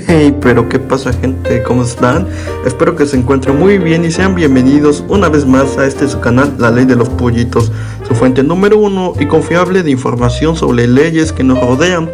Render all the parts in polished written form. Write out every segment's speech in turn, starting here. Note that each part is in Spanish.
Hey, pero ¿qué pasa, gente? ¿Cómo están? Espero que se encuentren muy bien y sean bienvenidos una vez más a su canal, La Ley de los Pollitos, su fuente número 1 y confiable de información sobre leyes que nos rodean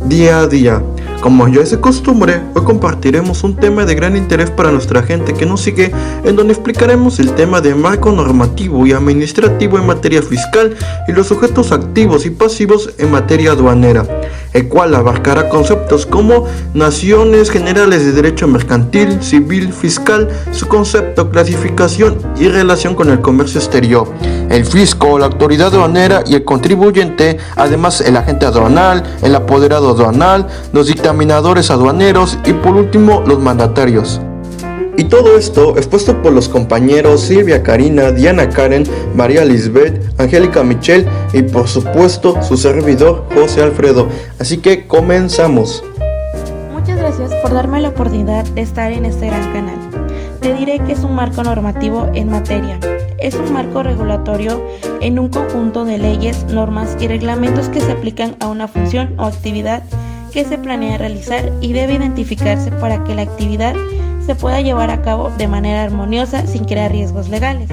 día a día. Como ya es de costumbre, hoy compartiremos un tema de gran interés para nuestra gente que nos sigue, en donde explicaremos el tema de marco normativo y administrativo en materia fiscal y los sujetos activos y pasivos en materia aduanera, el cual abarcará conceptos como naciones generales de derecho mercantil, civil, fiscal, su concepto, clasificación y relación con el comercio exterior, el fisco, la autoridad aduanera y el contribuyente, además el agente aduanal, el apoderado aduanal, los dictaminadores aduaneros y por último los mandatarios. Y todo esto expuesto por los compañeros Silvia Karina, Diana Karen, María Lisbeth, Angélica Michelle y por supuesto su servidor José Alfredo. Así que comenzamos. Muchas gracias por darme la oportunidad de estar en este gran canal. Te diré que es un marco normativo en materia. Es un marco regulatorio en un conjunto de leyes, normas y reglamentos que se aplican a una función o actividad que se planea realizar y debe identificarse para que la actividad se pueda llevar a cabo de manera armoniosa sin crear riesgos legales.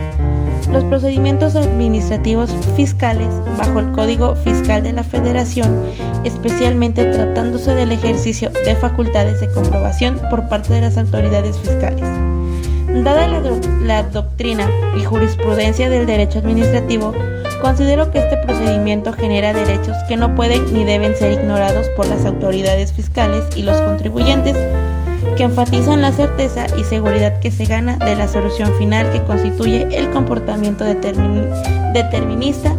Los procedimientos administrativos fiscales bajo el Código Fiscal de la Federación, especialmente tratándose del ejercicio de facultades de comprobación por parte de las autoridades fiscales. Dada la doctrina y jurisprudencia del derecho administrativo, considero que este procedimiento genera derechos que no pueden ni deben ser ignorados por las autoridades fiscales y los contribuyentes, que enfatizan la certeza y seguridad que se gana de la solución final que constituye el comportamiento determinista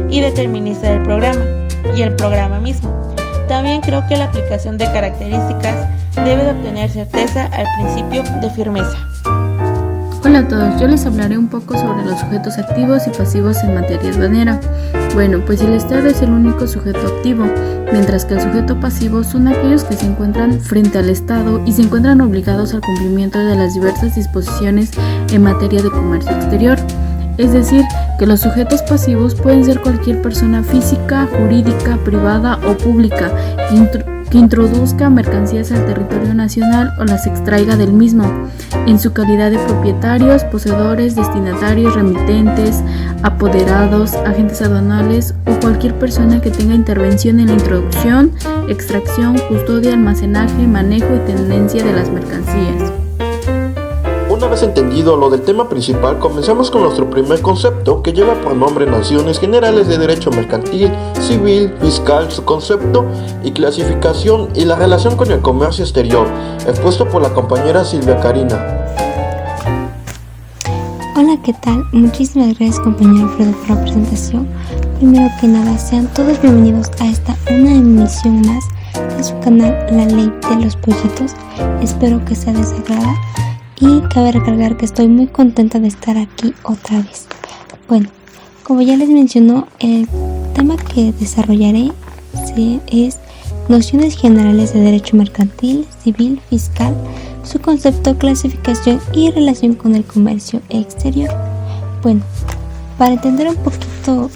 y determinista del programa y el programa mismo. También creo que la aplicación de características debe de obtener certeza al principio de firmeza. Hola a todos, yo les hablaré un poco sobre los sujetos activos y pasivos en materia aduanera. Bueno, pues el Estado es el único sujeto activo, mientras que el sujeto pasivo son aquellos que se encuentran frente al Estado y se encuentran obligados al cumplimiento de las diversas disposiciones en materia de comercio exterior. Es decir, que los sujetos pasivos pueden ser cualquier persona física, jurídica, privada o pública que introduzca mercancías al territorio nacional o las extraiga del mismo, en su calidad de propietarios, poseedores, destinatarios, remitentes, apoderados, agentes aduanales o cualquier persona que tenga intervención en la introducción, extracción, custodia, almacenaje, manejo y tenencia de las mercancías. Una vez entendido lo del tema principal, comenzamos con nuestro primer concepto, que lleva por nombre Naciones Generales de Derecho Mercantil, Civil, Fiscal, su concepto y clasificación y la relación con el comercio exterior, expuesto por la compañera Silvia Karina. Hola, ¿qué tal? Muchísimas gracias, compañero Alfredo, por la presentación. Primero que nada, sean todos bienvenidos a una emisión más de su canal La Ley de los Pollitos. Espero que sea de su agrado. Y cabe recalcar que estoy muy contenta de estar aquí otra vez. Bueno, como ya les mencionó, el tema que desarrollaré es Nociones Generales de Derecho Mercantil, Civil, Fiscal, su concepto, clasificación y relación con el comercio exterior. Bueno, para entender un poquito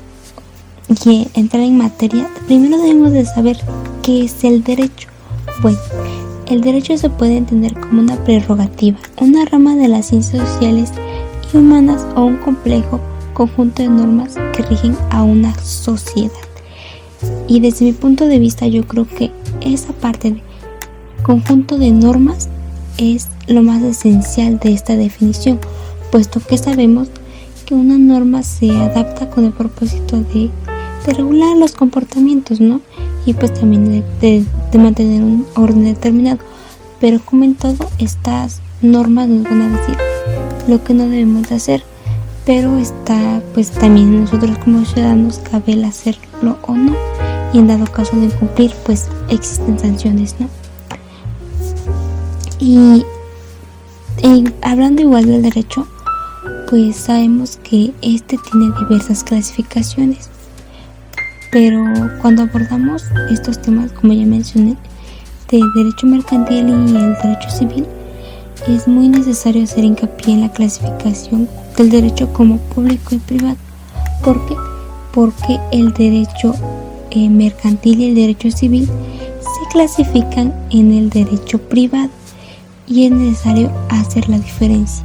y entrar en materia, primero debemos de saber qué es el derecho. Bueno, el derecho se puede entender como una prerrogativa, una rama de las ciencias sociales y humanas o un complejo conjunto de normas que rigen a una sociedad. Y desde mi punto de vista, yo creo que esa parte de conjunto de normas es lo más esencial de esta definición, puesto que sabemos que una norma se adapta con el propósito de regular los comportamientos, ¿no? Y pues también de mantener un orden determinado. Pero como en todo, estas normas nos van a decir lo que no debemos de hacer, pero está pues también nosotros como ciudadanos cabe el hacerlo o no, y en dado caso de incumplir pues existen sanciones, ¿no? Y hablando igual del derecho, pues sabemos que este tiene diversas clasificaciones. Pero cuando abordamos estos temas, como ya mencioné, de derecho mercantil y el derecho civil, es muy necesario hacer hincapié en la clasificación del derecho como público y privado. ¿Por qué? Porque el derecho mercantil y el derecho civil se clasifican en el derecho privado y es necesario hacer la diferencia.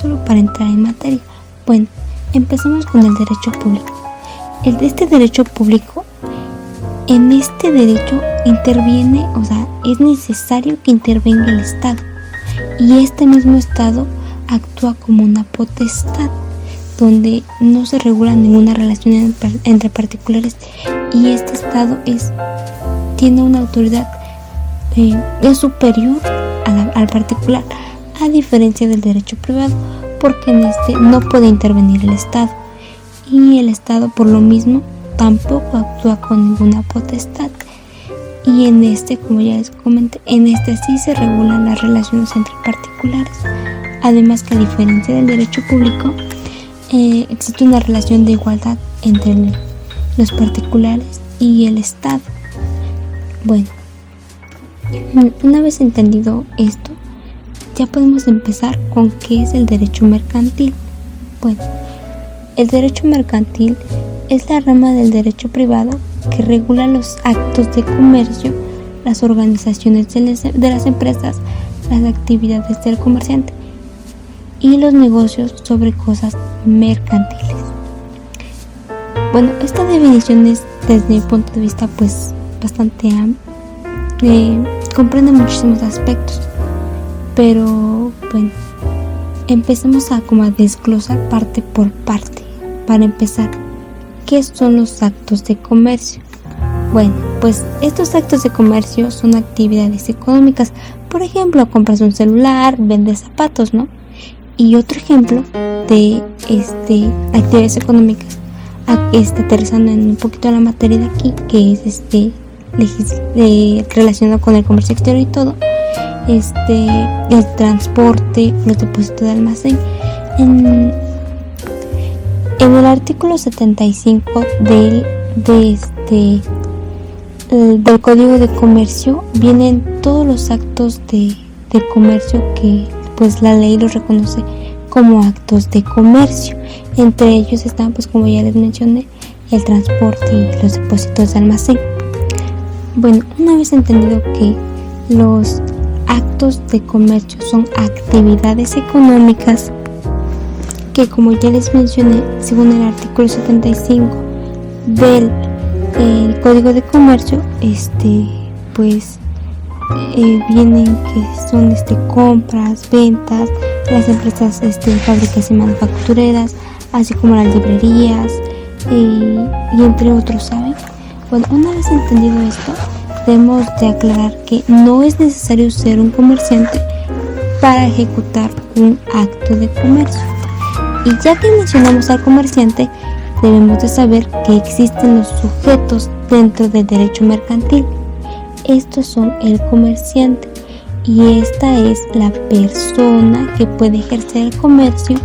Solo para entrar en materia. Bueno, empezamos con el derecho público. Este derecho público, en este derecho interviene, es necesario que intervenga el Estado. Y este mismo Estado actúa como una potestad, donde no se regula ninguna relación entre particulares y este Estado tiene una autoridad es superior al particular, a diferencia del derecho privado, porque en este no puede intervenir el Estado y el Estado por lo mismo tampoco actúa con ninguna potestad. Y en este, como ya les comenté, en este sí se regulan las relaciones entre particulares. Además que a diferencia del derecho público, existe una relación de igualdad entre los particulares y el Estado. Bueno, una vez entendido esto, ya podemos empezar con qué es el derecho mercantil. Bueno, el derecho mercantil es la rama del derecho privado que regula los actos de comercio, las organizaciones de las empresas, las actividades del comerciante y los negocios sobre cosas mercantiles. Bueno, esta definición es, desde mi punto de vista, pues bastante amplia, comprende muchísimos aspectos, pero bueno, empecemos a desglosar parte por parte. Para empezar, ¿qué son los actos de comercio? Bueno, pues estos actos de comercio son actividades económicas. Por ejemplo, compras un celular, vendes zapatos, ¿no? Y otro ejemplo de actividades económicas, aterrizando en un poquito la materia de aquí, que es relacionado con el comercio exterior y todo, el transporte, los depósitos de almacén. En el artículo 75 del Código de Comercio vienen todos los actos de comercio que pues la ley los reconoce como actos de comercio. Entre ellos están, pues como ya les mencioné, el transporte y los depósitos de almacén. Bueno, una vez entendido que los actos de comercio son actividades económicas que, como ya les mencioné, según el artículo 75 del Código de Comercio, vienen que son compras, ventas, las empresas fábricas y manufactureras, así como las librerías y entre otros, ¿saben? Bueno, una vez entendido esto, debemos de aclarar que no es necesario ser un comerciante para ejecutar un acto de comercio. Y ya que mencionamos al comerciante, debemos de saber que existen los sujetos dentro del derecho mercantil. Estos son el comerciante y esta es la persona que puede ejercer el comercio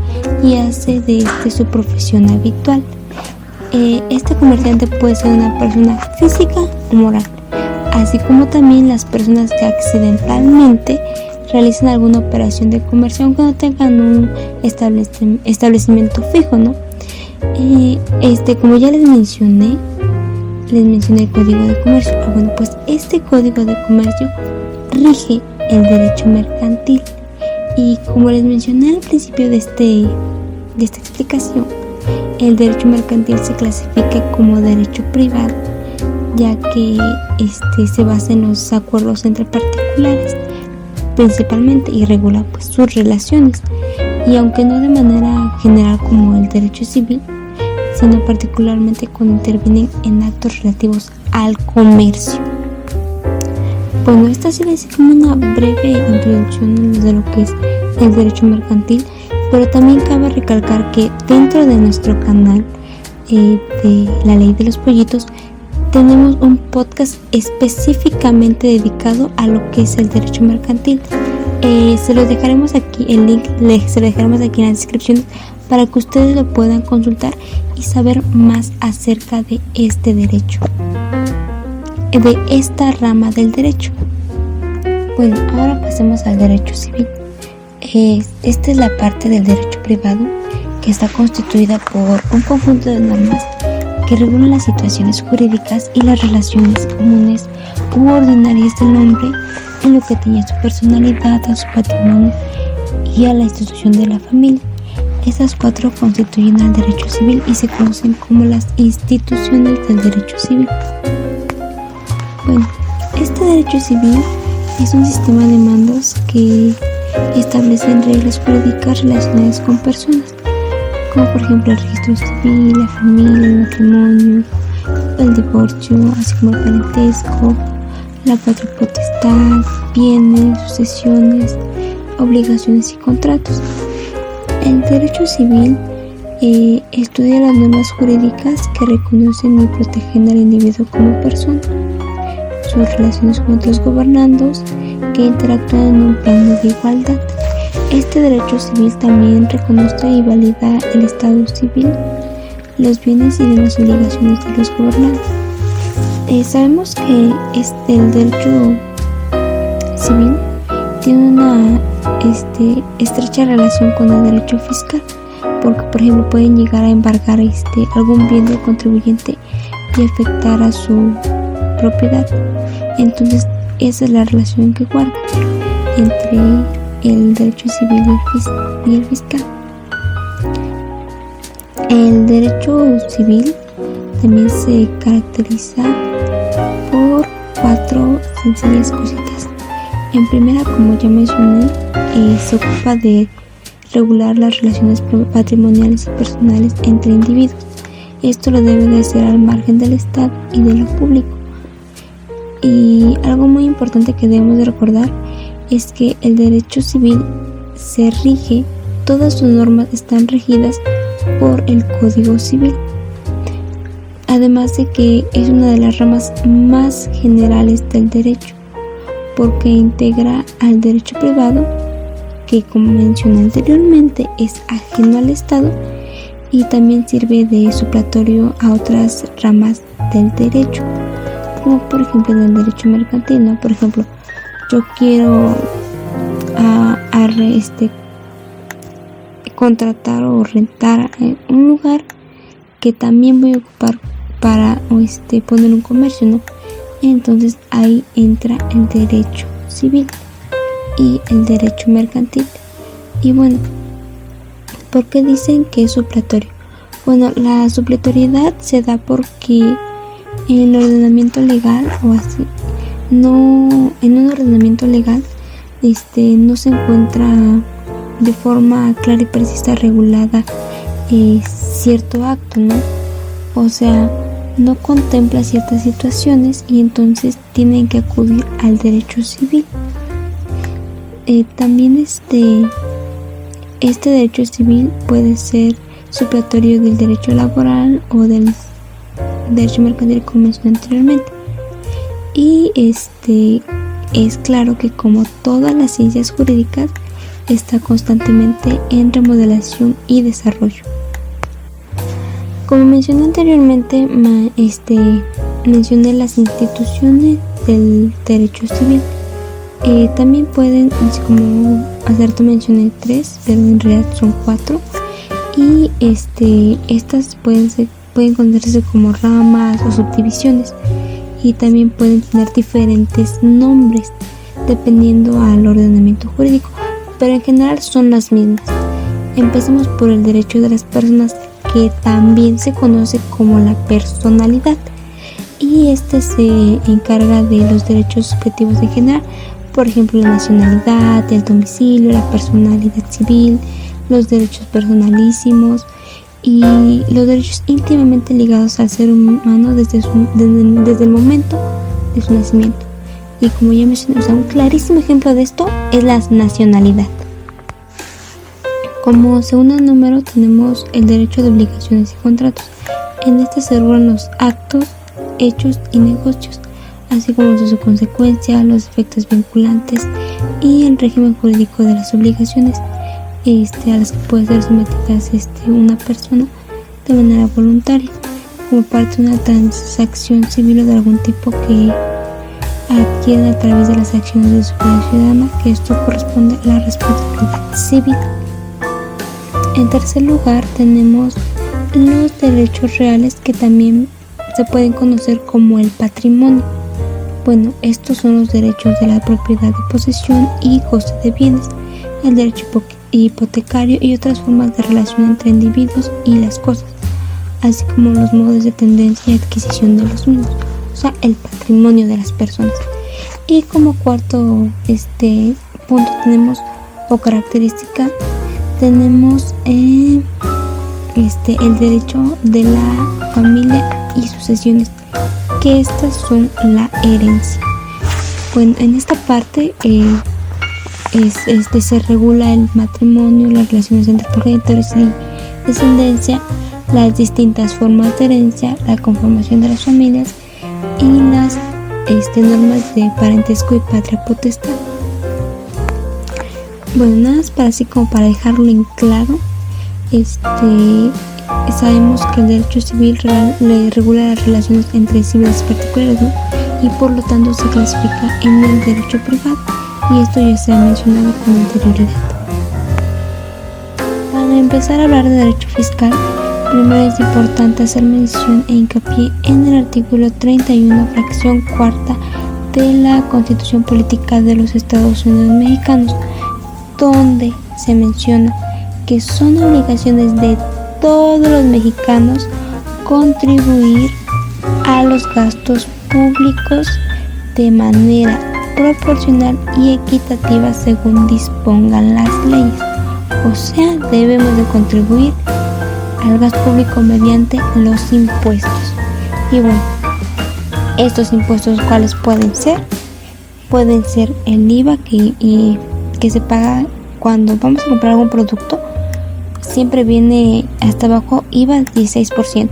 y hace de su profesión habitual. Este comerciante puede ser una persona física o moral, así como también las personas que accidentalmente realizan alguna operación de comercio aunque no tengan un establecimiento fijo, ¿no? Como ya les mencioné el Código de Comercio. Bueno, pues este Código de Comercio rige el derecho mercantil y, como les mencioné al principio de esta explicación, el derecho mercantil se clasifica como derecho privado, ya que se basa en los acuerdos entre particulares principalmente y regula pues sus relaciones, y aunque no de manera general como el derecho civil, sino particularmente cuando intervienen en actos relativos al comercio. Bueno, esta sí es como una breve introducción de lo que es el derecho mercantil, pero también cabe recalcar que dentro de nuestro canal de la ley de los pollitos tenemos un podcast específicamente dedicado a lo que es el derecho mercantil. Se los dejaremos aquí, el link se lo dejaremos aquí en la descripción para que ustedes lo puedan consultar y saber más acerca de este derecho, de esta rama del derecho. Bueno, ahora pasemos al derecho civil. Esta es la parte del derecho privado que está constituida por un conjunto de normas que regula las situaciones jurídicas y las relaciones comunes u ordinarias del hombre en lo que tenía a su personalidad, a su patrimonio y a la institución de la familia. Estas 4 constituyen al derecho civil y se conocen como las instituciones del derecho civil. Bueno, este derecho civil es un sistema de mandos que establecen reglas jurídicas relacionadas con personas, como por ejemplo el registro civil, la familia, el matrimonio, el divorcio, así como el parentesco, la patria potestad, bienes, sucesiones, obligaciones y contratos. El derecho civil estudia las normas jurídicas que reconocen y protegen al individuo como persona, sus relaciones con otros gobernandos que interactúan en un plano de igualdad. Este derecho civil también reconoce y valida el estado civil, los bienes y las obligaciones de los gobernantes. Sabemos que el derecho civil tiene una estrecha relación con el derecho fiscal, porque por ejemplo pueden llegar a embargar algún bien del contribuyente y afectar a su propiedad. Entonces esa es la relación que guarda entre el derecho civil y el fiscal. El derecho civil también se caracteriza por 4 sencillas cositas. En primera, como ya mencioné, se ocupa de regular las relaciones patrimoniales y personales entre individuos. Esto lo debe de hacer al margen del Estado y de lo público. Y algo muy importante que debemos de recordar es que el derecho civil se rige, todas sus normas están regidas por el Código Civil. Además de que es una de las ramas más generales del derecho, porque integra al derecho privado, que como mencioné anteriormente es ajeno al Estado, y también sirve de supletorio a otras ramas del derecho, como por ejemplo en el derecho mercantil, ¿no? Por ejemplo, yo quiero contratar o rentar un lugar que también voy a ocupar para poner un comercio, ¿no? Entonces ahí entra el derecho civil y el derecho mercantil. Y bueno, ¿por qué dicen que es supletorio? Bueno, la supletoriedad se da porque en el ordenamiento legal o así, no, en un ordenamiento legal no se encuentra de forma clara y precisa regulada cierto acto, ¿no? O sea, no contempla ciertas situaciones y entonces tienen que acudir al derecho civil. También este derecho civil puede ser supletorio del derecho laboral o del derecho mercantil, como mencioné anteriormente. Y es claro que, como todas las ciencias jurídicas, está constantemente en remodelación y desarrollo. Como mencioné anteriormente, mencioné las instituciones del derecho civil. También pueden, como acerto mencioné 3, pero en realidad son 4. Y estas pueden conocerse como ramas o subdivisiones, y también pueden tener diferentes nombres dependiendo al ordenamiento jurídico, pero en general son las mismas. Empecemos por el derecho de las personas, que también se conoce como la personalidad, y se encarga de los derechos subjetivos en general, por ejemplo la nacionalidad, el domicilio, la personalidad civil, los derechos personalísimos y los derechos íntimamente ligados al ser humano desde el momento de su nacimiento. Y como ya mencioné, un clarísimo ejemplo de esto es la nacionalidad. Como segundo número tenemos el derecho de obligaciones y contratos. En este se regulan los actos, hechos y negocios, así como su consecuencia, los efectos vinculantes y el régimen jurídico de las obligaciones a las que puede ser sometidas una persona de manera voluntaria, como parte de una transacción civil o de algún tipo que adquieren a través de las acciones de su vida ciudadana, que esto corresponde a la responsabilidad civil. En tercer lugar tenemos los derechos reales, que también se pueden conocer como el patrimonio. Bueno, estos son los derechos de la propiedad de posesión y goce de bienes, el derecho hipotecario y otras formas de relación entre individuos y las cosas, así como los modos de tendencia y adquisición de los mismos, o sea, el patrimonio de las personas. Y como cuarto punto tenemos, o característica, tenemos el derecho de la familia y sucesiones, que estas son la herencia. Bueno, en esta parte se regula el matrimonio, las relaciones entre progenitores y descendencia, las distintas formas de herencia, la conformación de las familias y las normas de parentesco y patria potestad. Bueno, nada más para así como para dejarlo en claro, sabemos que el derecho civil regula las relaciones entre civiles y particulares, ¿no? Y por lo tanto se clasifica en el derecho privado, y esto ya se ha mencionado con anterioridad. Para empezar a hablar de derecho fiscal, primero es importante hacer mención e hincapié en el artículo 31, fracción cuarta de la Constitución Política de los Estados Unidos Mexicanos, donde se menciona que son obligaciones de todos los mexicanos contribuir a los gastos públicos de manera proporcional y equitativa según dispongan las leyes. O sea, debemos de contribuir al gasto público mediante los impuestos. Y bueno, estos impuestos, ¿cuáles pueden ser? Pueden ser el IVA que se paga cuando vamos a comprar algún producto. Siempre viene hasta abajo IVA 16%,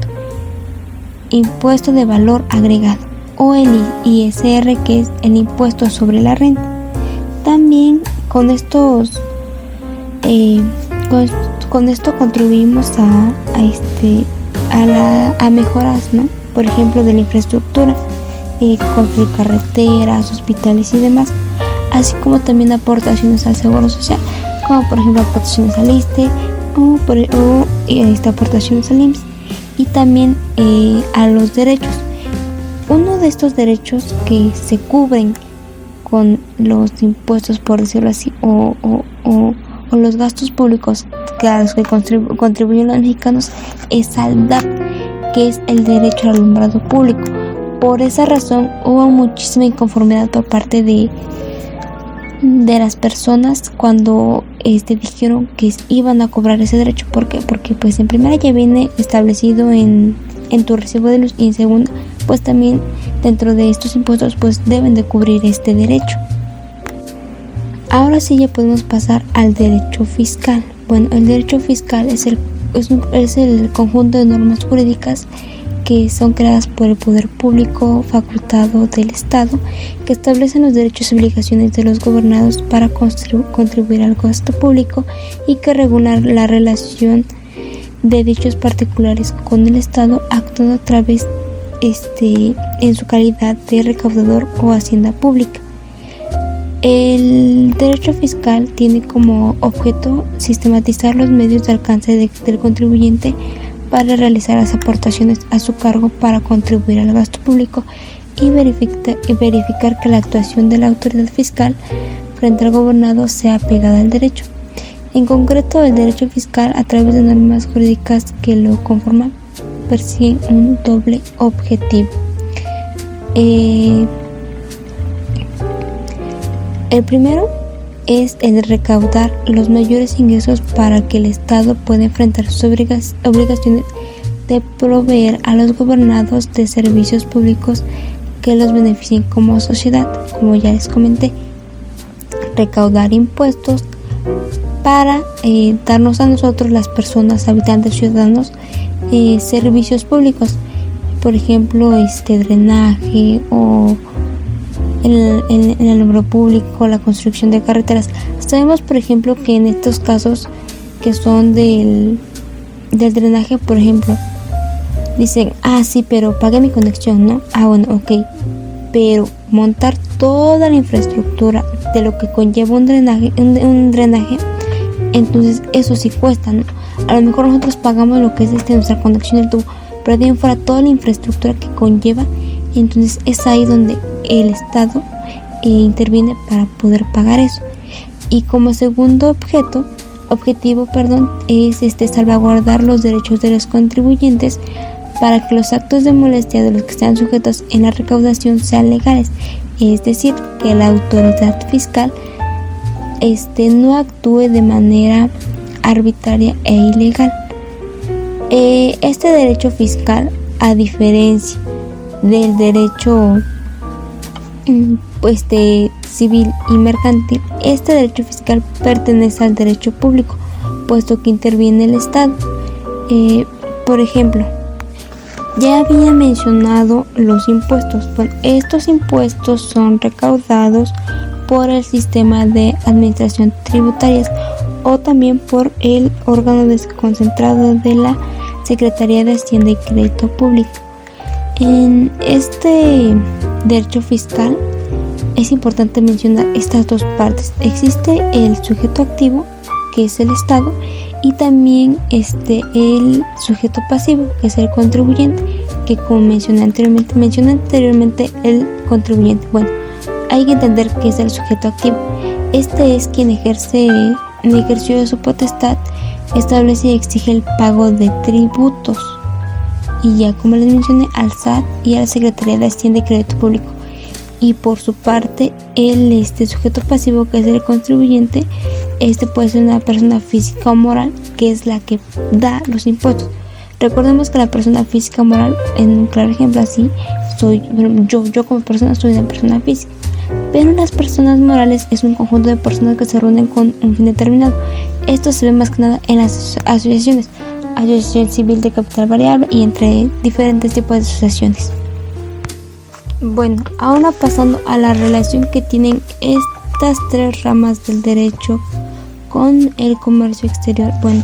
impuesto de valor agregado, o el ISR, que es el impuesto sobre la renta. También con esto contribuimos a mejoras, ¿no? Por ejemplo, de la infraestructura, construir carreteras, hospitales y demás, así como también aportaciones al seguro social, como por ejemplo aportaciones al ISSSTE o aportaciones al IMSS, y también a los derechos. Uno de estos derechos que se cubren con los impuestos, por decirlo así, o los gastos públicos a los que contribuyen los mexicanos, es al DAP, que es el derecho al alumbrado público. Por esa razón hubo muchísima inconformidad por parte de las personas cuando dijeron que iban a cobrar ese derecho. ¿Por qué? Porque pues en primera ya viene establecido en tu recibo de luz, y en segunda pues también dentro de estos impuestos pues deben de cubrir este derecho. Ahora sí ya podemos pasar al derecho fiscal. Bueno, el derecho fiscal es el conjunto de normas jurídicas que son creadas por el poder público facultado del Estado, que establecen los derechos y obligaciones de los gobernados para contribuir al gasto público, y que regulan la relación de dichos particulares con el Estado, actuando a través en su calidad de recaudador o hacienda pública. El derecho fiscal tiene como objeto sistematizar los medios de alcance del contribuyente para realizar las aportaciones a su cargo para contribuir al gasto público, y verificar que la actuación de la autoridad fiscal frente al gobernado sea apegada al derecho. En concreto, el derecho fiscal, a través de normas jurídicas que lo conforman, persigue un doble objetivo. El primero es el de recaudar los mayores ingresos para que el Estado pueda enfrentar sus obligaciones de proveer a los gobernados de servicios públicos que los beneficien como sociedad. Como ya les comenté, recaudar impuestos para darnos a nosotros, las personas, habitantes, ciudadanos, servicios públicos, por ejemplo, drenaje o en el alumbrado público, la construcción de carreteras. Sabemos, por ejemplo, que en estos casos que son del drenaje, por ejemplo, dicen, sí, pero pagué mi conexión, ¿no? Bueno, ok, pero montar toda la infraestructura de lo que conlleva un drenaje, entonces eso sí cuesta, ¿no? A lo mejor nosotros pagamos lo que es nuestra conexión del tubo, pero de ahí en fuera toda la infraestructura que conlleva, y entonces es ahí donde el Estado interviene para poder pagar eso. Y como segundo objetivo, es salvaguardar los derechos de los contribuyentes para que los actos de molestia de los que están sujetos en la recaudación sean legales, es decir, que la autoridad fiscal no actúe de manera arbitraria e ilegal. Este derecho fiscal, a diferencia del derecho civil y mercantil, este derecho fiscal pertenece al derecho público, puesto que interviene el Estado. Por ejemplo, ya había mencionado los impuestos. Bueno, estos impuestos son recaudados por el sistema de administración tributarias o también por el órgano desconcentrado de la Secretaría de Hacienda y Crédito Público. En este derecho fiscal es importante mencionar estas dos partes. Existe el sujeto activo, que es el Estado, y también el sujeto pasivo, que es el contribuyente, que como mencioné anteriormente el contribuyente. Bueno, hay que entender que es el sujeto activo. Este es quien en ejercicio de su potestad establece y exige el pago de tributos, y ya como les mencioné, al SAT y a la Secretaría de Hacienda y Crédito Público. Y por su parte, el sujeto pasivo, que es el contribuyente, puede ser una persona física o moral, que es la que da los impuestos. Recordemos que la persona física o moral, en un claro ejemplo así, yo como persona soy una persona física, pero las personas morales es un conjunto de personas que se reúnen con un fin determinado. Esto se ve más que nada en las asociaciones, asociación civil de capital variable y entre diferentes tipos de asociaciones. Bueno, ahora pasando a la relación que tienen estas tres ramas del derecho con el comercio exterior. Bueno,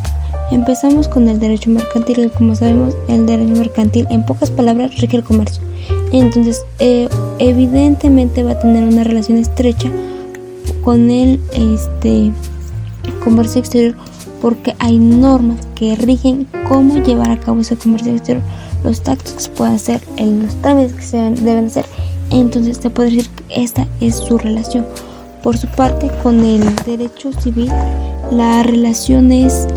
empezamos con el derecho mercantil, que como sabemos, el derecho mercantil en pocas palabras rige el comercio. Entonces, evidentemente va a tener una relación estrecha con el comercio exterior, porque hay normas que rigen cómo llevar a cabo ese comercio exterior, los actos que se pueden hacer, los trámites que se deben hacer. Entonces se puede decir que esta es su relación. Por su parte, con el derecho civil, la relación es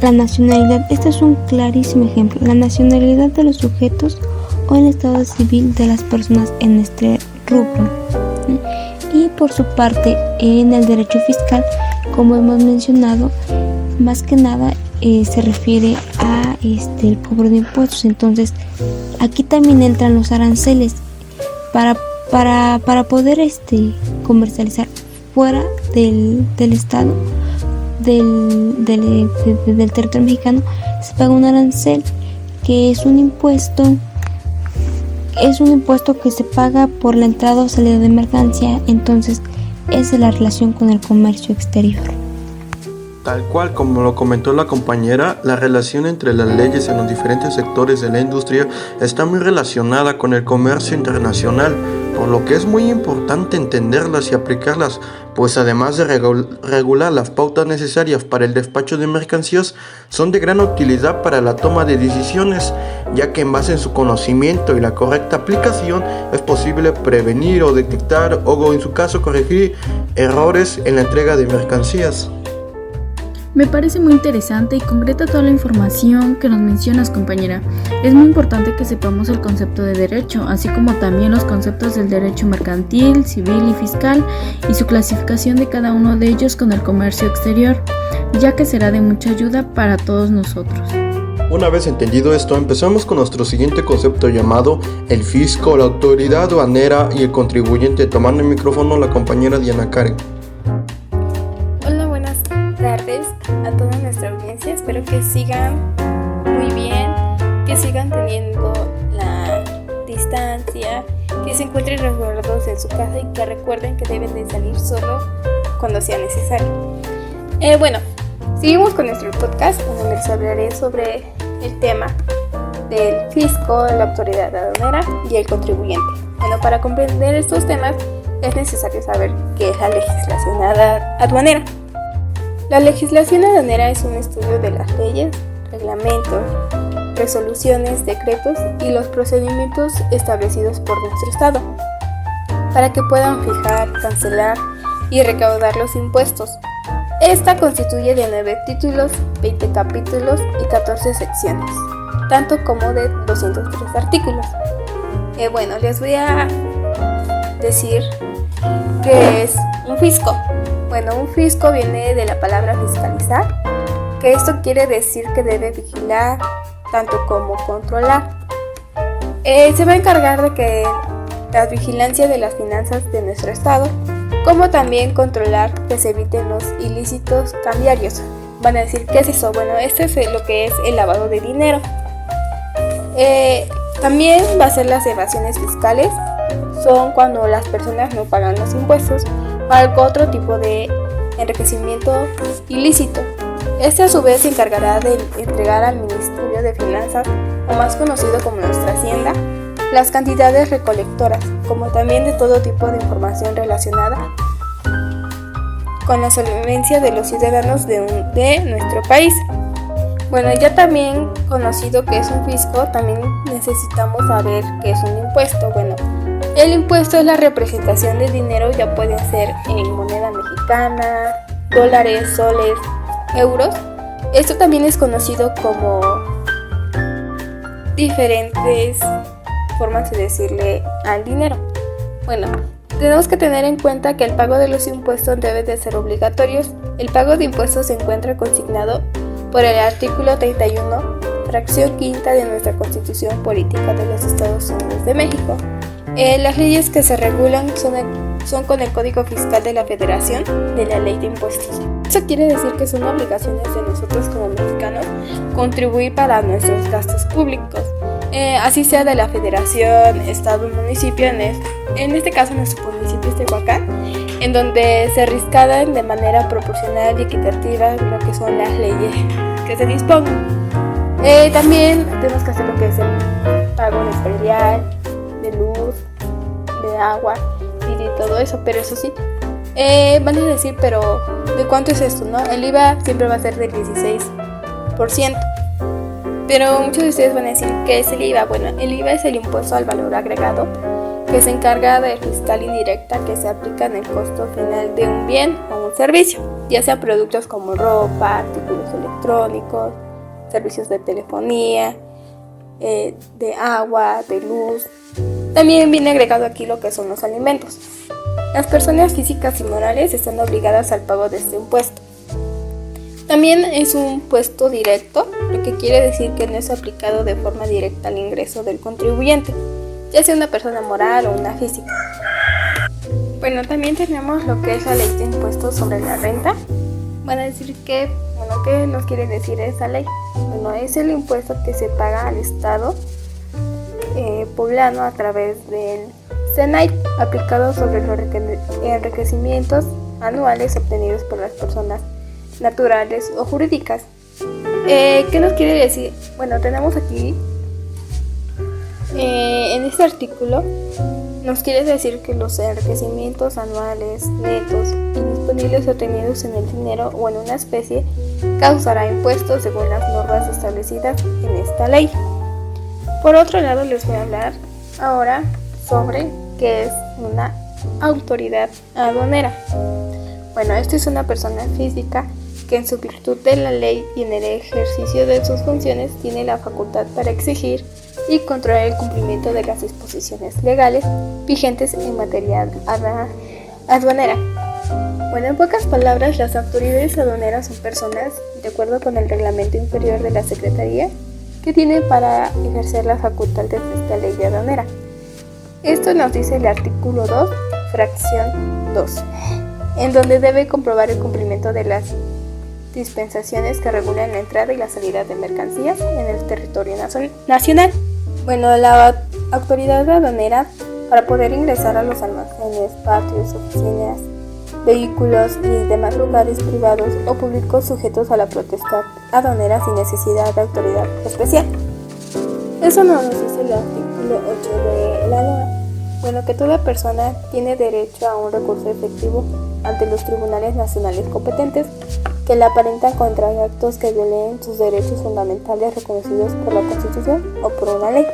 la nacionalidad. Este es un clarísimo ejemplo, la nacionalidad de los sujetos o el estado civil de las personas en este rubro. Y por su parte, en el derecho fiscal, como hemos mencionado, más que nada se refiere a el cobro de impuestos. Entonces aquí también entran los aranceles para poder comercializar fuera del estado del territorio mexicano. Se paga un arancel, que es un impuesto que se paga por la entrada o salida de mercancía. Entonces esa es la relación con el comercio exterior. Tal cual como lo comentó la compañera, la relación entre las leyes en los diferentes sectores de la industria está muy relacionada con el comercio internacional, por lo que es muy importante entenderlas y aplicarlas, pues además de regular las pautas necesarias para el despacho de mercancías, son de gran utilidad para la toma de decisiones, ya que en base en su conocimiento y la correcta aplicación es posible prevenir o detectar o en su caso corregir errores en la entrega de mercancías. Me parece muy interesante y concreta toda la información que nos mencionas, compañera. Es muy importante que sepamos el concepto de derecho, así como también los conceptos del derecho mercantil, civil y fiscal, y su clasificación de cada uno de ellos con el comercio exterior, ya que será de mucha ayuda para todos nosotros. Una vez entendido esto, empezamos con nuestro siguiente concepto llamado el fisco, la autoridad aduanera y el contribuyente, tomando el micrófono la compañera Diana Karen. Tardes a toda nuestra audiencia. Espero que sigan muy bien, que sigan teniendo la distancia, que se encuentren resguardados en su casa y que recuerden que deben de salir solo cuando sea necesario. Bueno, seguimos con nuestro podcast, donde les hablaré sobre el tema del fisco, la autoridad aduanera y el contribuyente. Bueno, para comprender estos temas es necesario saber qué es la legislación aduanera. La legislación aduanera es un estudio de las leyes, reglamentos, resoluciones, decretos y los procedimientos establecidos por nuestro Estado para que puedan fijar, cancelar y recaudar los impuestos. Esta constituye de 9 títulos, 20 capítulos y 14 secciones, tanto como de 203 artículos. Bueno, les voy a decir qué es un fisco. Bueno, un fisco viene de la palabra fiscalizar, que esto quiere decir que debe vigilar, tanto como controlar. Se va a encargar de que la vigilancia de las finanzas de nuestro Estado, como también controlar que se eviten los ilícitos cambiarios. Van a decir, ¿qué es eso? Bueno, esto es lo que es el lavado de dinero. También va a ser las evasiones fiscales, son cuando las personas no pagan los impuestos o algún otro tipo de enriquecimiento ilícito. Este a su vez se encargará de entregar al Ministerio de Finanzas, o más conocido como nuestra Hacienda, las cantidades recolectoras, como también de todo tipo de información relacionada con la solvencia de los ciudadanos de nuestro país. Bueno, ya también conocido que es un fisco, también necesitamos saber qué es un impuesto. Bueno, el impuesto es la representación de dinero, ya puede ser en moneda mexicana, dólares, soles, euros. Esto también es conocido como diferentes formas de decirle al dinero. Bueno, tenemos que tener en cuenta que el pago de los impuestos debe de ser obligatorios. El pago de impuestos se encuentra consignado por el artículo 31, fracción quinta de nuestra Constitución Política de los Estados Unidos de México. Las leyes que se regulan son con el Código Fiscal de la Federación de la Ley de Impuestos. Eso quiere decir que son obligaciones de nosotros como mexicanos contribuir para nuestros gastos públicos, así sea de la Federación, Estado o municipio. En este caso nuestro municipio es Tehuacán, en donde se rescatan de manera proporcional y equitativa lo que son las leyes que se dispongan. También tenemos que hacer lo que es el pago de predial, de luz, de agua y de todo eso, pero eso sí, van a decir, pero ¿de cuánto es esto, no? El IVA siempre va a ser del 16%, pero muchos de ustedes van a decir, ¿qué es el IVA? Bueno, el IVA es el impuesto al valor agregado, que se encarga de fiscal indirecta que se aplica en el costo final de un bien o un servicio, ya sea productos como ropa, artículos electrónicos, servicios de telefonía, de agua, de luz. También viene agregado aquí lo que son los alimentos. Las personas físicas y morales están obligadas al pago de este impuesto. También es un impuesto directo, lo que quiere decir que no es aplicado de forma directa al ingreso del contribuyente, ya sea una persona moral o una física. Bueno, también tenemos lo que es la ley de impuestos sobre la renta. Van a decir que, ¿qué nos quiere decir esa ley? Bueno, es el impuesto que se paga al Estado poblano a través del SENAI, aplicado sobre los enriquecimientos anuales obtenidos por las personas naturales o jurídicas. ¿Qué nos quiere decir? Bueno, tenemos aquí en este artículo nos quiere decir que los enriquecimientos anuales netos y disponibles obtenidos en el dinero o en una especie causará impuestos según las normas establecidas en esta ley. Por otro lado, les voy a hablar ahora sobre qué es una autoridad aduanera. Bueno, esta es una persona física que en su virtud de la ley y en el ejercicio de sus funciones tiene la facultad para exigir y controlar el cumplimiento de las disposiciones legales vigentes en materia aduanera. Bueno, en pocas palabras, las autoridades aduaneras son personas, de acuerdo con el reglamento inferior de la Secretaría, que tiene para ejercer la facultad de esta ley de aduanera. Esto nos dice el artículo 2, fracción 2, en donde debe comprobar el cumplimiento de las dispensaciones que regulan la entrada y la salida de mercancías en el territorio nacional. Bueno, la autoridad aduanera, para poder ingresar a los almacenes, patios, oficinas, vehículos y demás lugares privados o públicos sujetos a la potestad aduanera sin necesidad de autoridad especial. Eso nos dice el artículo 8 de la norma. Bueno, que toda persona tiene derecho a un recurso efectivo ante los tribunales nacionales competentes que la aparentan contra actos que violen sus derechos fundamentales reconocidos por la Constitución o por una ley,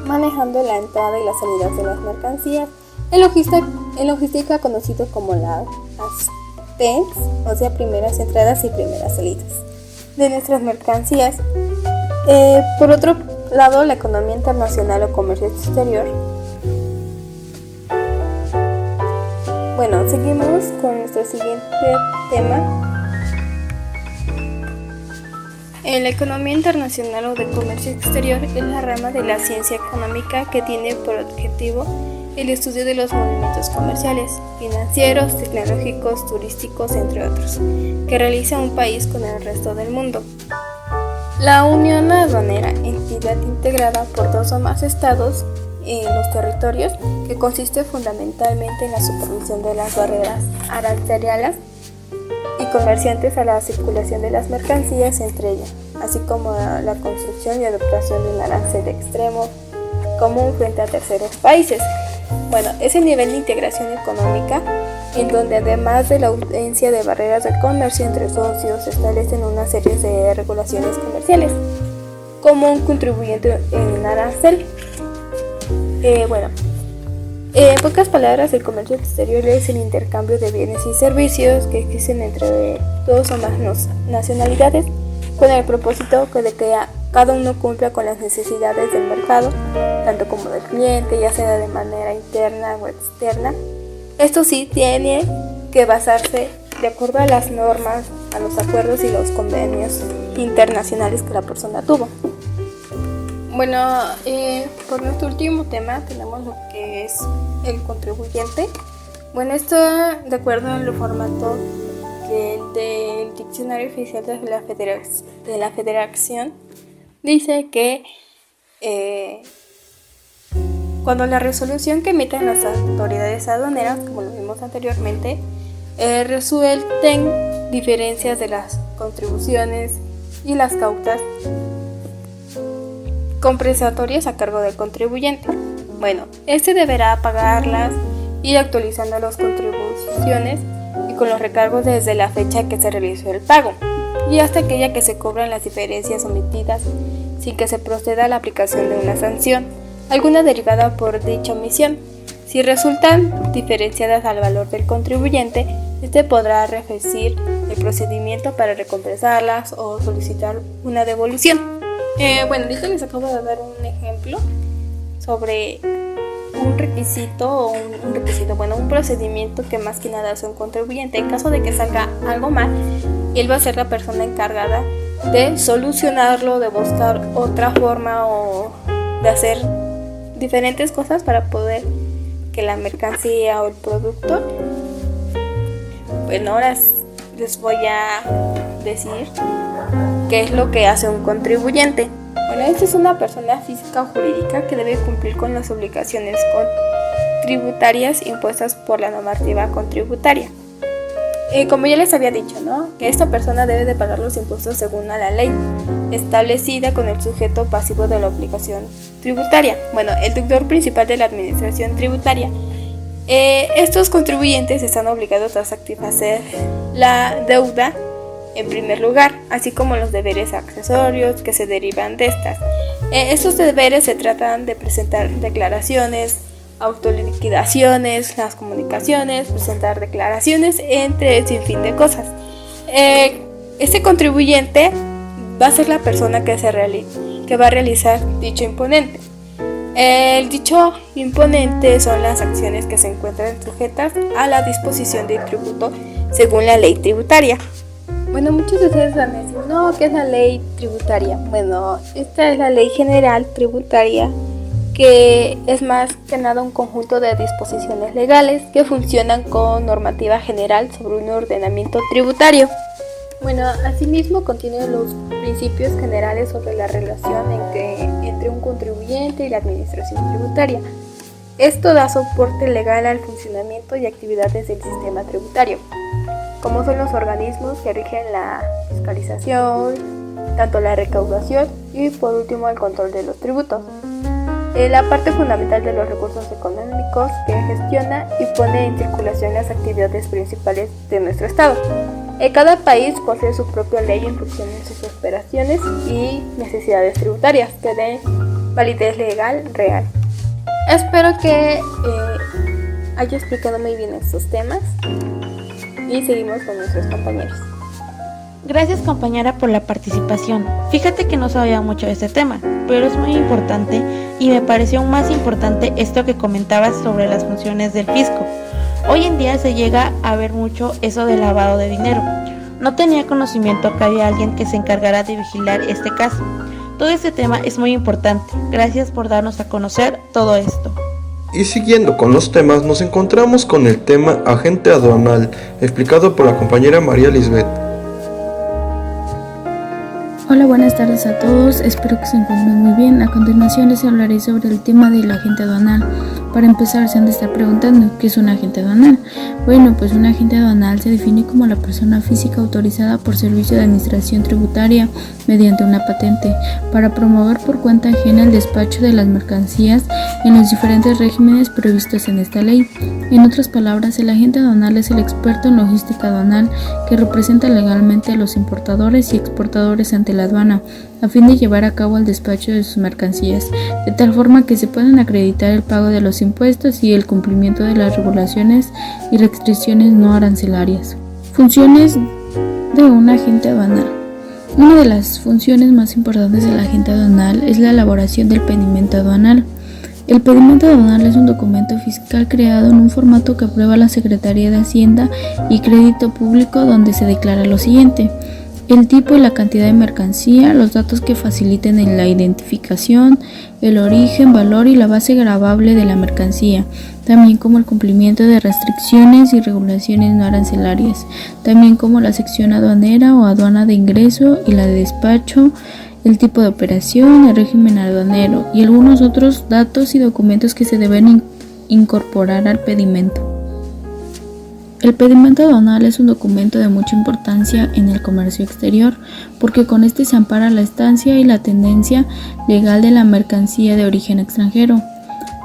manejando la entrada y la salida de las mercancías, en logística conocido como las PENS, o sea, primeras entradas y primeras salidas de nuestras mercancías. Por otro lado, la economía internacional o comercio exterior. Bueno, seguimos con nuestro siguiente tema. La economía internacional o de comercio exterior es la rama de la ciencia económica que tiene por objetivo el estudio de los movimientos comerciales, financieros, tecnológicos, turísticos, entre otros, que realiza un país con el resto del mundo. La Unión Aduanera, entidad integrada por 2 o más estados en los territorios, que consiste fundamentalmente en la supervisión de las barreras arancelarias y comerciantes a la circulación de las mercancías entre ellas, así como a la construcción y adoptación de un arancel extremo común frente a terceros países. Bueno, es el nivel de integración económica en donde, además de la ausencia de barreras de comercio entre socios, se establecen una serie de regulaciones comerciales como un contribuyente en arancel. En pocas palabras, el comercio exterior es el intercambio de bienes y servicios que existen entre 2 o más nacionalidades con el propósito de que cada uno cumpla con las necesidades del mercado, tanto como del cliente, ya sea de manera interna o externa. Esto sí tiene que basarse de acuerdo a las normas, a los acuerdos y los convenios internacionales que la persona tuvo. Bueno, por nuestro último tema tenemos lo que es el contribuyente. Bueno, esto de acuerdo al formato del diccionario oficial de la Federación, dice que cuando la resolución que emiten las autoridades aduaneras, como lo vimos anteriormente, resuelten diferencias de las contribuciones y las cautas compensatorias a cargo del contribuyente. Bueno, este deberá pagarlas y actualizando las contribuciones y con los recargos desde la fecha que se realizó el pago y hasta aquella que se cobran las diferencias omitidas sin que se proceda a la aplicación de una sanción, alguna derivada por dicha omisión. Si resultan diferenciadas al valor del contribuyente, este podrá referir el procedimiento para recompensarlas o solicitar una devolución. Ahorita les acabo de dar un ejemplo sobre un procedimiento que más que nada hace un contribuyente. En caso de que salga algo mal, él va a ser la persona encargada de solucionarlo, de buscar otra forma o de hacer diferentes cosas para poder que la mercancía o el producto. Bueno, ahora les voy a decir qué es lo que hace un contribuyente. Bueno, esta es una persona física o jurídica que debe cumplir con las obligaciones tributarias impuestas por la normativa contributaria. Como ya les había dicho, ¿no? Que esta persona debe de pagar los impuestos según a la ley establecida con el sujeto pasivo de la obligación tributaria. Bueno, el deudor principal de la administración tributaria. Estos contribuyentes están obligados a satisfacer la deuda en primer lugar, así como los deberes accesorios que se derivan de estas. Estos deberes se tratan de presentar declaraciones, autoliquidaciones, las comunicaciones, presentar declaraciones, entre sin fin de cosas. Este contribuyente va a ser la persona que va a realizar dicho imponente. El dicho imponente son las acciones que se encuentran sujetas a la disposición del tributo según la ley tributaria. Bueno, muchos de ustedes van a decir, no, ¿qué es la ley tributaria? Bueno, esta es la ley general tributaria, que es más que nada un conjunto de disposiciones legales que funcionan con normativa general sobre un ordenamiento tributario. Bueno, asimismo contiene los principios generales sobre la relación entre un contribuyente y la administración tributaria. Esto da soporte legal al funcionamiento y actividades del sistema tributario, como son los organismos que rigen la fiscalización, tanto la recaudación y por último el control de los tributos. La parte fundamental de los recursos económicos que gestiona y pone en circulación las actividades principales de nuestro Estado. Cada país posee su propia ley en función de sus operaciones y necesidades tributarias que den validez legal real. Espero que haya explicado muy bien estos temas y seguimos con nuestros compañeros. Gracias, compañera, por la participación. Fíjate que no sabía mucho de este tema, pero es muy importante y me pareció aún más importante esto que comentabas sobre las funciones del fisco. Hoy en día se llega a ver mucho eso del lavado de dinero. No tenía conocimiento que había alguien que se encargara de vigilar este caso. Todo este tema es muy importante. Gracias por darnos a conocer todo esto. Y siguiendo con los temas, nos encontramos con el tema agente aduanal, explicado por la compañera María Lisbeth. Hola, buenas tardes a todos, espero que se encuentren muy bien. A continuación les hablaré sobre el tema del agente aduanal. Para empezar, se han de estar preguntando, ¿qué es un agente aduanal? Bueno, pues un agente aduanal se define como la persona física autorizada por servicio de administración tributaria mediante una patente para promover por cuenta ajena el despacho de las mercancías en los diferentes regímenes previstos en esta ley. En otras palabras, el agente aduanal es el experto en logística aduanal que representa legalmente a los importadores y exportadores ante la aduana a fin de llevar a cabo el despacho de sus mercancías, de tal forma que se puedan acreditar el pago de los impuestos y el cumplimiento de las regulaciones y restricciones no arancelarias. Funciones de un agente aduanal. Una de las funciones más importantes del agente aduanal es la elaboración del pedimento aduanal. El pedimento aduanal es un documento fiscal creado en un formato que aprueba la Secretaría de Hacienda y Crédito Público, donde se declara lo siguiente: el tipo y la cantidad de mercancía, los datos que faciliten en la identificación, el origen, valor y la base gravable de la mercancía, también como el cumplimiento de restricciones y regulaciones no arancelarias, también como la sección aduanera o aduana de ingreso y la de despacho, el tipo de operación, el régimen aduanero y algunos otros datos y documentos que se deben incorporar al pedimento. El pedimento aduanal es un documento de mucha importancia en el comercio exterior, porque con este se ampara la estancia y la tendencia legal de la mercancía de origen extranjero.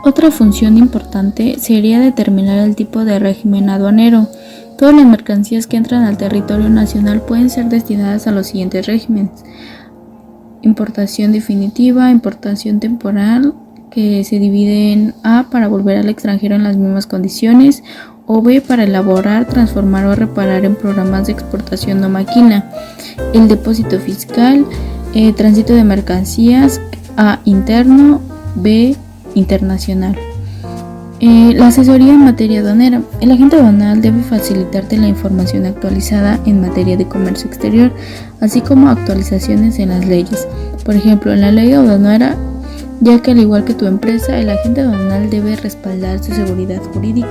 Otra función importante sería determinar el tipo de régimen aduanero. Todas las mercancías que entran al territorio nacional pueden ser destinadas a los siguientes regímenes: importación definitiva, importación temporal, que se divide en A, para volver al extranjero en las mismas condiciones, o B, para elaborar, transformar o reparar en programas de exportación no maquila. El depósito fiscal, tránsito de mercancías, A, interno, B, internacional. La asesoría en materia aduanera. El agente aduanal debe facilitarte la información actualizada en materia de comercio exterior, así como actualizaciones en las leyes. Por ejemplo, en la ley aduanera, ya que al igual que tu empresa, el agente aduanal debe respaldar su seguridad jurídica.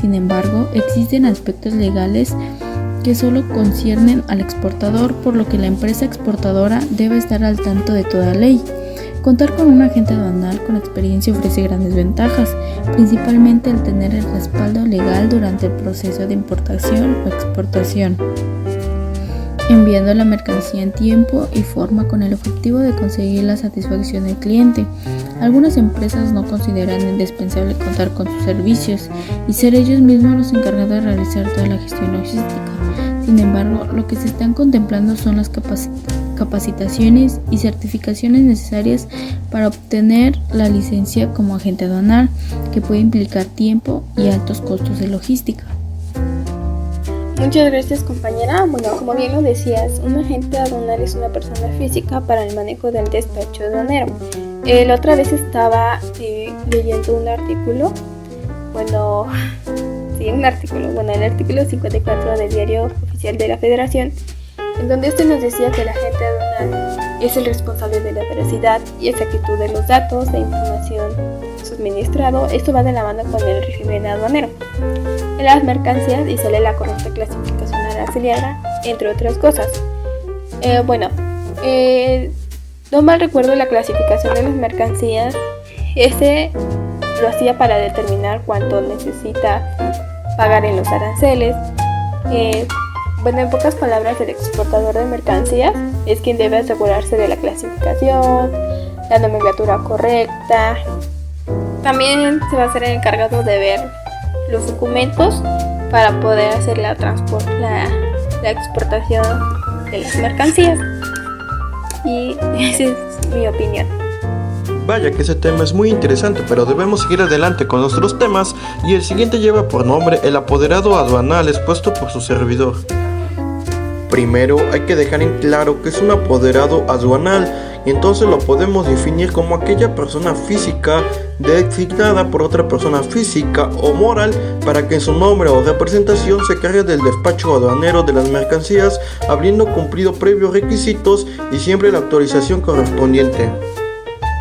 Sin embargo, existen aspectos legales que solo conciernen al exportador, por lo que la empresa exportadora debe estar al tanto de toda ley. Contar con un agente aduanal con experiencia ofrece grandes ventajas, principalmente el tener el respaldo legal durante el proceso de importación o exportación, enviando la mercancía en tiempo y forma con el objetivo de conseguir la satisfacción del cliente. Algunas empresas no consideran indispensable contar con sus servicios y ser ellos mismos los encargados de realizar toda la gestión logística. Sin embargo, lo que se están contemplando son las capacitaciones y certificaciones necesarias para obtener la licencia como agente aduanal, que puede implicar tiempo y altos costos de logística. Muchas gracias, compañera. Bueno, como bien lo decías, un agente aduanal es una persona física para el manejo del despacho aduanero. La otra vez estaba leyendo un artículo, el artículo 54 del Diario Oficial de la Federación, en donde nos decía que el agente aduanal es el responsable de la veracidad y exactitud de los datos de información suministrado. Esto va de la mano con el régimen aduanero en las mercancías y sale la correcta clasificación arancelaria, entre otras cosas. No mal recuerdo, la clasificación de las mercancías lo hacía para determinar cuánto necesita pagar en los aranceles. En pocas palabras, el exportador de mercancías es quien debe asegurarse de la clasificación, la nomenclatura correcta. También se va a ser el encargado de ver los documentos para poder hacer la la exportación de las mercancías. Y esa es mi opinión. Vaya que ese tema es muy interesante, pero debemos seguir adelante con nuestros temas y el siguiente lleva por nombre el apoderado aduanal expuesto por su servidor. Primero hay que dejar en claro que es un apoderado aduanal y entonces lo podemos definir como aquella persona física designada por otra persona física o moral para que en su nombre o representación se cargue del despacho aduanero de las mercancías, habiendo cumplido previos requisitos y siempre la autorización correspondiente.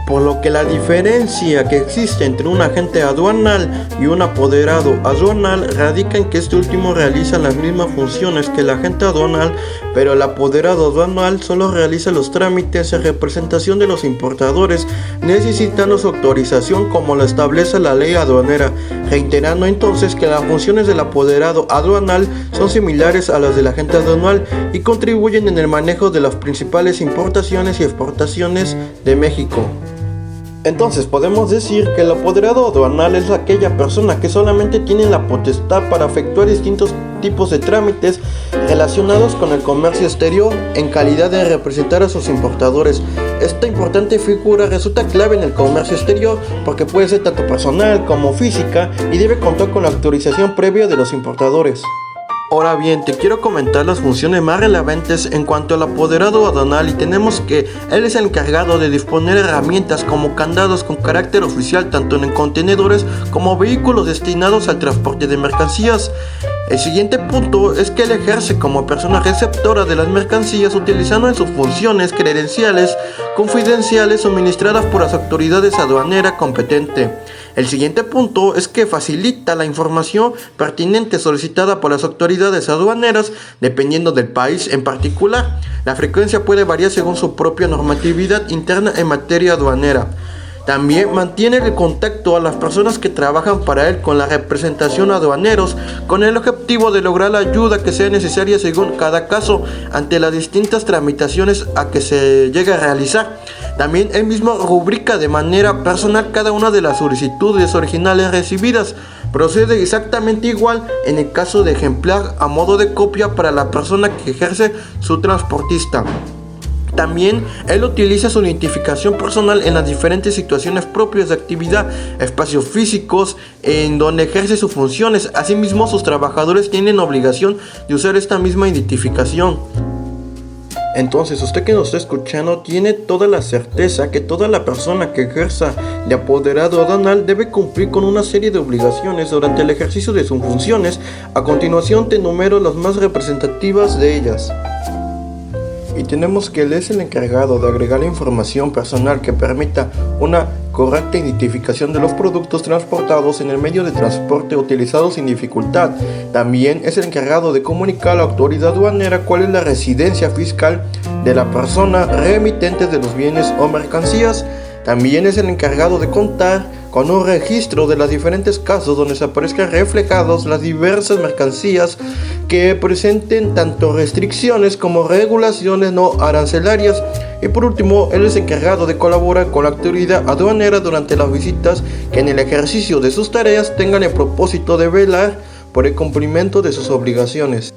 Por lo que la diferencia que existe entre un agente aduanal y un apoderado aduanal radica en que este último realiza las mismas funciones que el agente aduanal, pero el apoderado aduanal solo realiza los trámites en representación de los importadores, necesitando su autorización como lo establece la ley aduanera, reiterando entonces que las funciones del apoderado aduanal son similares a las del agente aduanal y contribuyen en el manejo de las principales importaciones y exportaciones de México. Entonces podemos decir que el apoderado aduanal es aquella persona que solamente tiene la potestad para efectuar distintos tipos de trámites relacionados con el comercio exterior en calidad de representar a sus importadores. Esta importante figura resulta clave en el comercio exterior porque puede ser tanto personal como física y debe contar con la autorización previa de los importadores. Ahora bien, te quiero comentar las funciones más relevantes en cuanto al apoderado aduanal y tenemos que él es el encargado de disponer herramientas como candados con carácter oficial tanto en contenedores como vehículos destinados al transporte de mercancías. El siguiente punto es que él ejerce como persona receptora de las mercancías utilizando en sus funciones credenciales confidenciales suministradas por las autoridades aduaneras competentes. El siguiente punto es que facilita la información pertinente solicitada por las autoridades aduaneras dependiendo del país en particular. La frecuencia puede variar según su propia normatividad interna en materia aduanera. También mantiene el contacto a las personas que trabajan para él con la representación aduaneros con el objetivo de lograr la ayuda que sea necesaria según cada caso ante las distintas tramitaciones a que se llegue a realizar. También él mismo rubrica de manera personal cada una de las solicitudes originales recibidas. Procede exactamente igual en el caso de ejemplar a modo de copia para la persona que ejerce su transportista. También él utiliza su identificación personal en las diferentes situaciones propias de actividad, espacios físicos en donde ejerce sus funciones. Asimismo, sus trabajadores tienen obligación de usar esta misma identificación. Entonces, usted que nos está escuchando tiene toda la certeza que toda la persona que ejerza de apoderado aduanal debe cumplir con una serie de obligaciones durante el ejercicio de sus funciones. A continuación te enumero las más representativas de ellas. Y tenemos que él es el encargado de agregar la información personal que permita una correcta identificación de los productos transportados en el medio de transporte utilizado sin dificultad. También es el encargado de comunicar a la autoridad aduanera cuál es la residencia fiscal de la persona remitente de los bienes o mercancías. También es el encargado de contar con un registro de los diferentes casos donde se aparezcan reflejados las diversas mercancías que presenten tanto restricciones como regulaciones no arancelarias. Y por último, él es encargado de colaborar con la autoridad aduanera durante las visitas que en el ejercicio de sus tareas tengan el propósito de velar por el cumplimiento de sus obligaciones.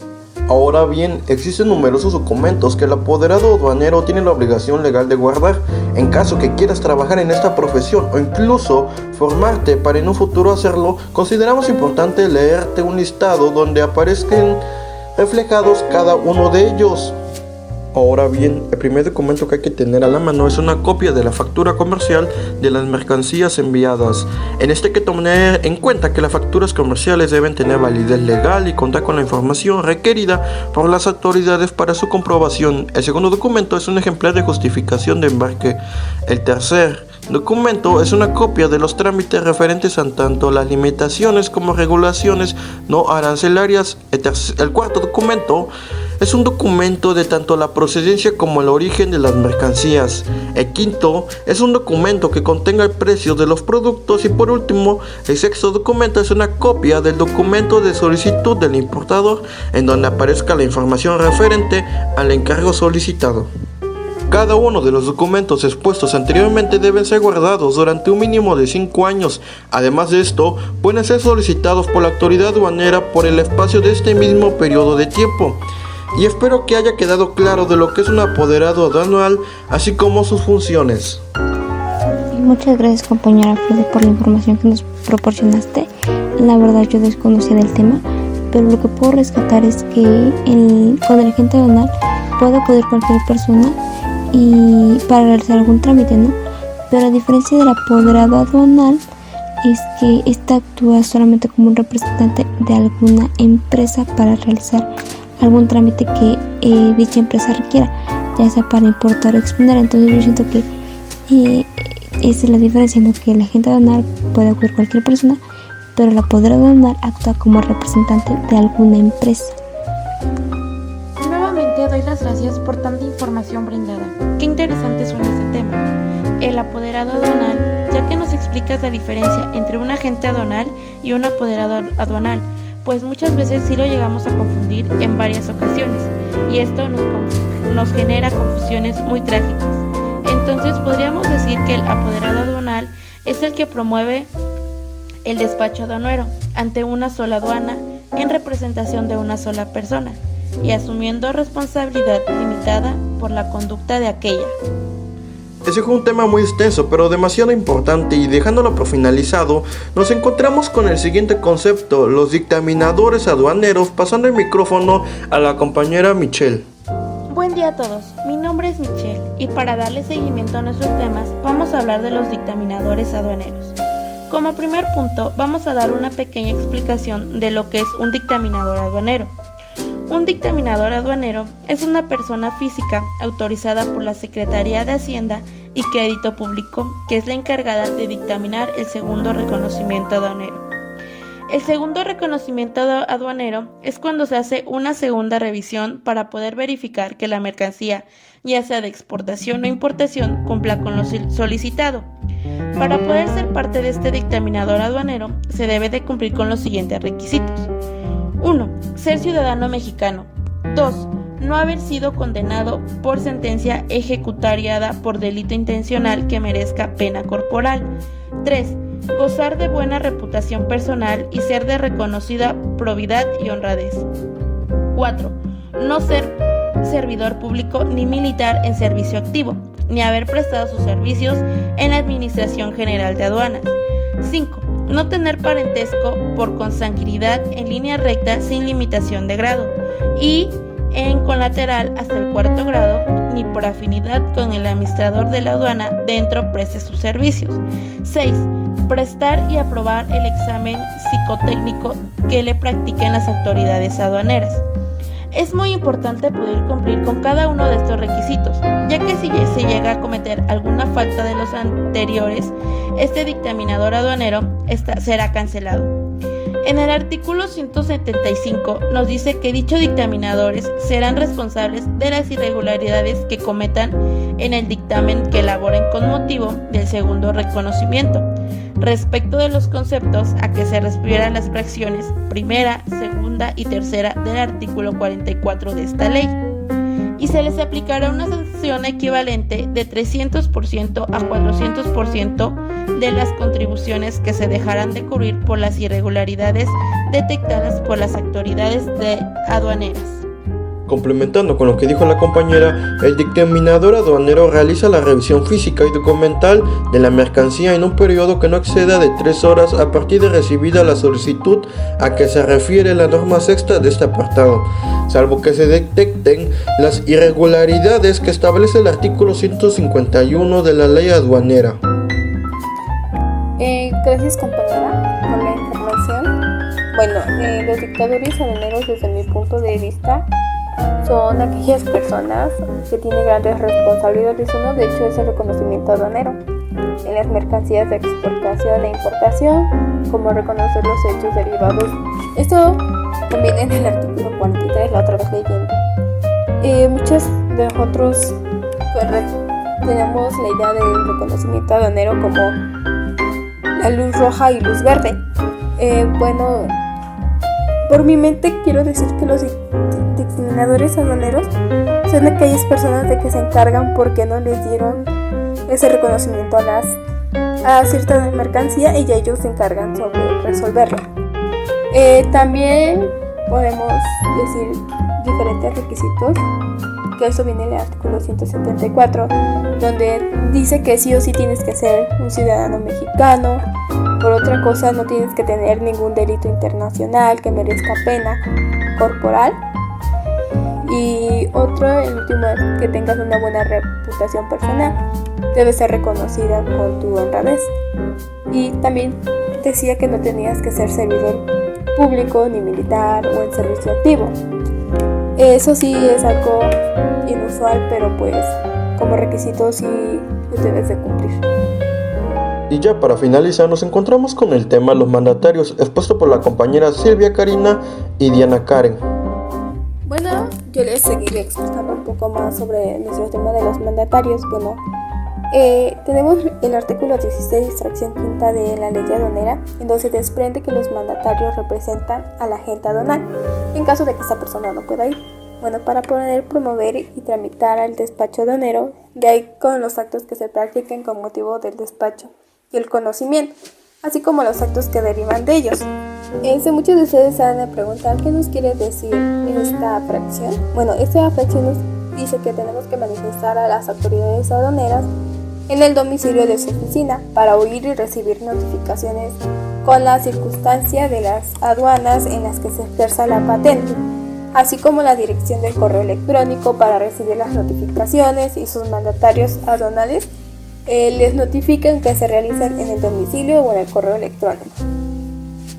Ahora bien, existen numerosos documentos que el apoderado aduanero tiene la obligación legal de guardar. En caso que quieras trabajar en esta profesión o incluso formarte para en un futuro hacerlo, consideramos importante leerte un listado donde aparezcan reflejados cada uno de ellos. Ahora bien, el primer documento que hay que tener a la mano es una copia de la factura comercial de las mercancías enviadas. En este hay que tener en cuenta que las facturas comerciales deben tener validez legal y contar con la información requerida por las autoridades para su comprobación. El segundo documento es un ejemplar de justificación de embarque. El tercer documento es una copia de los trámites referentes a tanto las limitaciones como regulaciones no arancelarias. El cuarto documento es un documento de tanto la procedencia como el origen de las mercancías. El quinto es un documento que contenga el precio de los productos. Y por último, el sexto documento es una copia del documento de solicitud del importador en donde aparezca la información referente al encargo solicitado. Cada uno de los documentos expuestos anteriormente deben ser guardados durante un mínimo de 5 años. Además de esto, pueden ser solicitados por la autoridad aduanera por el espacio de este mismo periodo de tiempo. y espero que haya quedado claro de lo que es un apoderado aduanal, así como sus funciones. Muchas gracias, compañera Alfredo, por la información que nos proporcionaste. La verdad yo desconocía del tema, pero lo que puedo rescatar es que con el agente aduanal puede acudir cualquier persona y para realizar algún trámite, ¿no? Pero a diferencia del apoderado aduanal, es que ésta actúa solamente como un representante de alguna empresa para realizar algún trámite que dicha empresa requiera, ya sea para importar o exponer. Entonces yo siento que esa es la diferencia, ¿no? Que el agente aduanal puede acudir cualquier persona, pero el apoderado aduanal actúa como representante de alguna empresa. Nuevamente doy las gracias por tanta información brindada. Qué interesante suena este tema. El apoderado aduanal, ya que nos explicas la diferencia entre un agente aduanal y un apoderado aduanal, pues muchas veces sí lo llegamos a confundir en varias ocasiones, y esto nos genera confusiones muy trágicas. Entonces podríamos decir que el apoderado aduanal es el que promueve el despacho aduanero ante una sola aduana en representación de una sola persona y asumiendo responsabilidad limitada por la conducta de aquella. Ese fue un tema muy extenso, pero demasiado importante, y dejándolo por finalizado, nos encontramos con el siguiente concepto, los dictaminadores aduaneros, pasando el micrófono a la compañera Michelle. Buen día a todos, mi nombre es Michelle y para darle seguimiento a nuestros temas vamos a hablar de los dictaminadores aduaneros. Como primer punto vamos a dar una pequeña explicación de lo que es un dictaminador aduanero. Un dictaminador aduanero es una persona física autorizada por la Secretaría de Hacienda y Crédito Público, que es la encargada de dictaminar el segundo reconocimiento aduanero. El segundo reconocimiento aduanero es cuando se hace una segunda revisión para poder verificar que la mercancía, ya sea de exportación o importación, cumpla con lo solicitado. Para poder ser parte de este dictaminador aduanero, se debe de cumplir con los siguientes requisitos. 1. Ser ciudadano mexicano. 2. No haber sido condenado por sentencia ejecutariada por delito intencional que merezca pena corporal. 3. Gozar de buena reputación personal y ser de reconocida probidad y honradez. 4. No ser servidor público ni militar en servicio activo, ni haber prestado sus servicios en la Administración General de Aduanas. 5. No tener parentesco por consanguinidad en línea recta sin limitación de grado y en colateral hasta el 4º grado, ni por afinidad con el administrador de la aduana dentro preste sus servicios. 6. Prestar y aprobar el examen psicotécnico que le practiquen las autoridades aduaneras. Es muy importante poder cumplir con cada uno de estos requisitos, ya que si se llega a cometer alguna falta de los anteriores, este dictaminador aduanero será cancelado. En el artículo 175 nos dice que dichos dictaminadores serán responsables de las irregularidades que cometan en el dictamen que elaboren con motivo del segundo reconocimiento, respecto de los conceptos a que se refieran las fracciones primera, segunda y tercera del artículo 44 de esta ley, y se les aplicará una sanción equivalente de 300% a 400% de las contribuciones que se dejarán de cubrir por las irregularidades detectadas por las autoridades aduaneras. Complementando con lo que dijo la compañera, el dictaminador aduanero realiza la revisión física y documental de la mercancía en un periodo que no exceda de 3 horas a partir de recibida la solicitud a que se refiere la norma sexta de este apartado, salvo que se detecten las irregularidades que establece el artículo 151 de la ley aduanera. Gracias, compañera, por la información. Bueno, los dictadores aduaneros, desde mi punto de vista, son aquellas personas que tienen grandes responsabilidades. Uno de hecho es el reconocimiento aduanero en las mercancías de exportación e importación, como reconocer los hechos derivados. Esto conviene en el artículo 43, la otra vez leyendo. Muchos de nosotros tenemos la idea del reconocimiento aduanero como la luz roja y luz verde. Bueno, por mi mente quiero decir que los dictaminadores aduaneros son aquellas personas de que se encargan porque no les dieron ese reconocimiento a cierta mercancía y ya ellos se encargan sobre resolverla. También podemos decir diferentes requisitos, que eso viene en el artículo 174, donde dice que sí o sí tienes que ser un ciudadano mexicano. Por otra cosa, no tienes que tener ningún delito internacional que merezca pena corporal. Y otro, el último, es que tengas una buena reputación personal. Debe ser reconocida con tu honradez. Y también decía que no tenías que ser servidor público ni militar o en servicio activo. Eso sí es algo inusual, pero pues como requisito sí lo debes de cumplir. Y ya para finalizar nos encontramos con el tema los mandatarios, expuesto por la compañera Silvia Karina y Diana Karen. Bueno, yo les seguiré explicando un poco más sobre nuestro tema de los mandatarios. Bueno, tenemos el artículo 16, fracción quinta de la ley aduanera, en donde se desprende que los mandatarios representan al agente aduanal, en caso de que esta persona no pueda ir. Bueno, para poder promover y tramitar el despacho aduanero, de ahí con los actos que se practiquen con motivo del despacho y el conocimiento, así como los actos que derivan de ellos. Muchos de ustedes se van a preguntar qué nos quiere decir esta fracción. Bueno, esta fracción nos dice que tenemos que manifestar a las autoridades aduaneras en el domicilio de su oficina para oír y recibir notificaciones con la circunstancia de las aduanas en las que se ejerza la patente, así como la dirección del correo electrónico para recibir las notificaciones, y sus mandatarios aduanales les notifican que se realizan en el domicilio o en el correo electrónico,